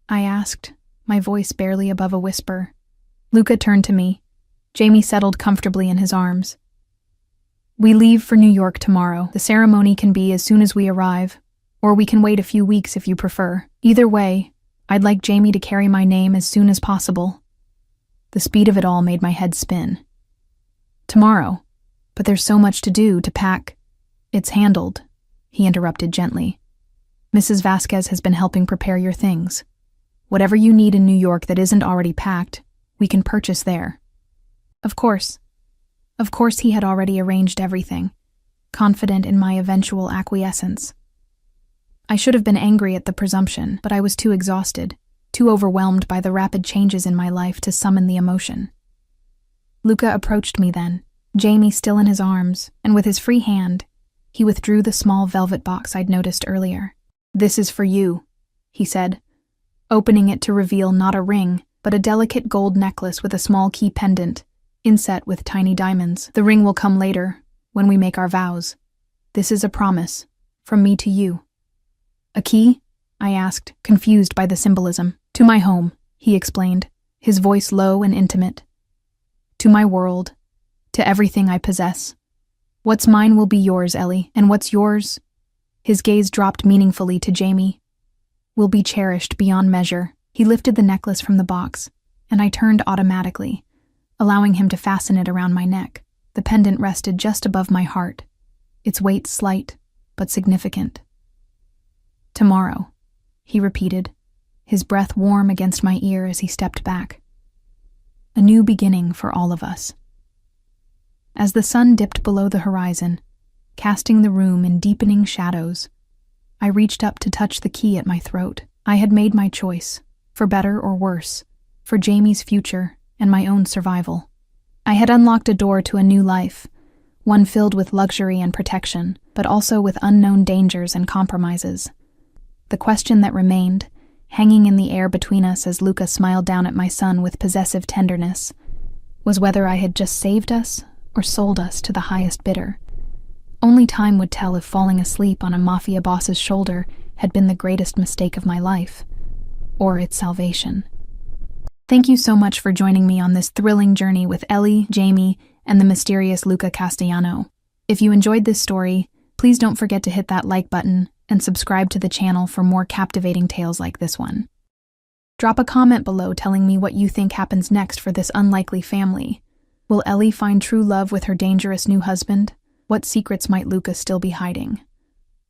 I asked, my voice barely above a whisper. Luca turned to me. Jamie settled comfortably in his arms. "We leave for New York tomorrow. The ceremony can be as soon as we arrive, or we can wait a few weeks if you prefer. Either way, I'd like Jamie to carry my name as soon as possible." The speed of it all made my head spin. "Tomorrow? But there's so much to do, to pack." "It's handled," he interrupted gently. "Mrs. Vasquez has been helping prepare your things. Whatever you need in New York that isn't already packed, we can purchase there." Of course he had already arranged everything, confident in my eventual acquiescence. I should have been angry at the presumption, but I was too exhausted, too overwhelmed by the rapid changes in my life to summon the emotion. Luca approached me then, Jamie still in his arms, and with his free hand, he withdrew the small velvet box I'd noticed earlier. "This is for you," he said, opening it to reveal not a ring, but a delicate gold necklace with a small key pendant, inset with tiny diamonds. "The ring will come later, when we make our vows. This is a promise, from me to you." "A key?" I asked, confused by the symbolism. "To my home," he explained, his voice low and intimate. "To my world, to everything I possess. What's mine will be yours, Ellie, and what's yours?" His gaze dropped meaningfully to Jamie. will be cherished beyond measure. He lifted the necklace from the box, and I turned automatically, allowing him to fasten it around my neck. The pendant rested just above my heart, its weight slight but significant. "Tomorrow," he repeated, his breath warm against my ear as he stepped back. A new beginning for all of us. As the sun dipped below the horizon, casting the room in deepening shadows, I reached up to touch the key at my throat. I had made my choice, for better or worse, for Jamie's future and my own survival. I had unlocked a door to a new life, one filled with luxury and protection, but also with unknown dangers and compromises. The question that remained, hanging in the air between us as Luca smiled down at my son with possessive tenderness, was whether I had just saved us or sold us to the highest bidder. Only time would tell if falling asleep on a Mafia boss's shoulder had been the greatest mistake of my life, or its salvation. Thank you so much for joining me on this thrilling journey with Ellie, Jamie, and the mysterious Luca Castellano. If you enjoyed this story, please don't forget to hit that like button and subscribe to the channel for more captivating tales like this one. Drop a comment below telling me what you think happens next for this unlikely family. Will Ellie find true love with her dangerous new husband? What secrets might Luca still be hiding?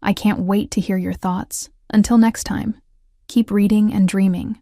I can't wait to hear your thoughts. Until next time, keep reading and dreaming.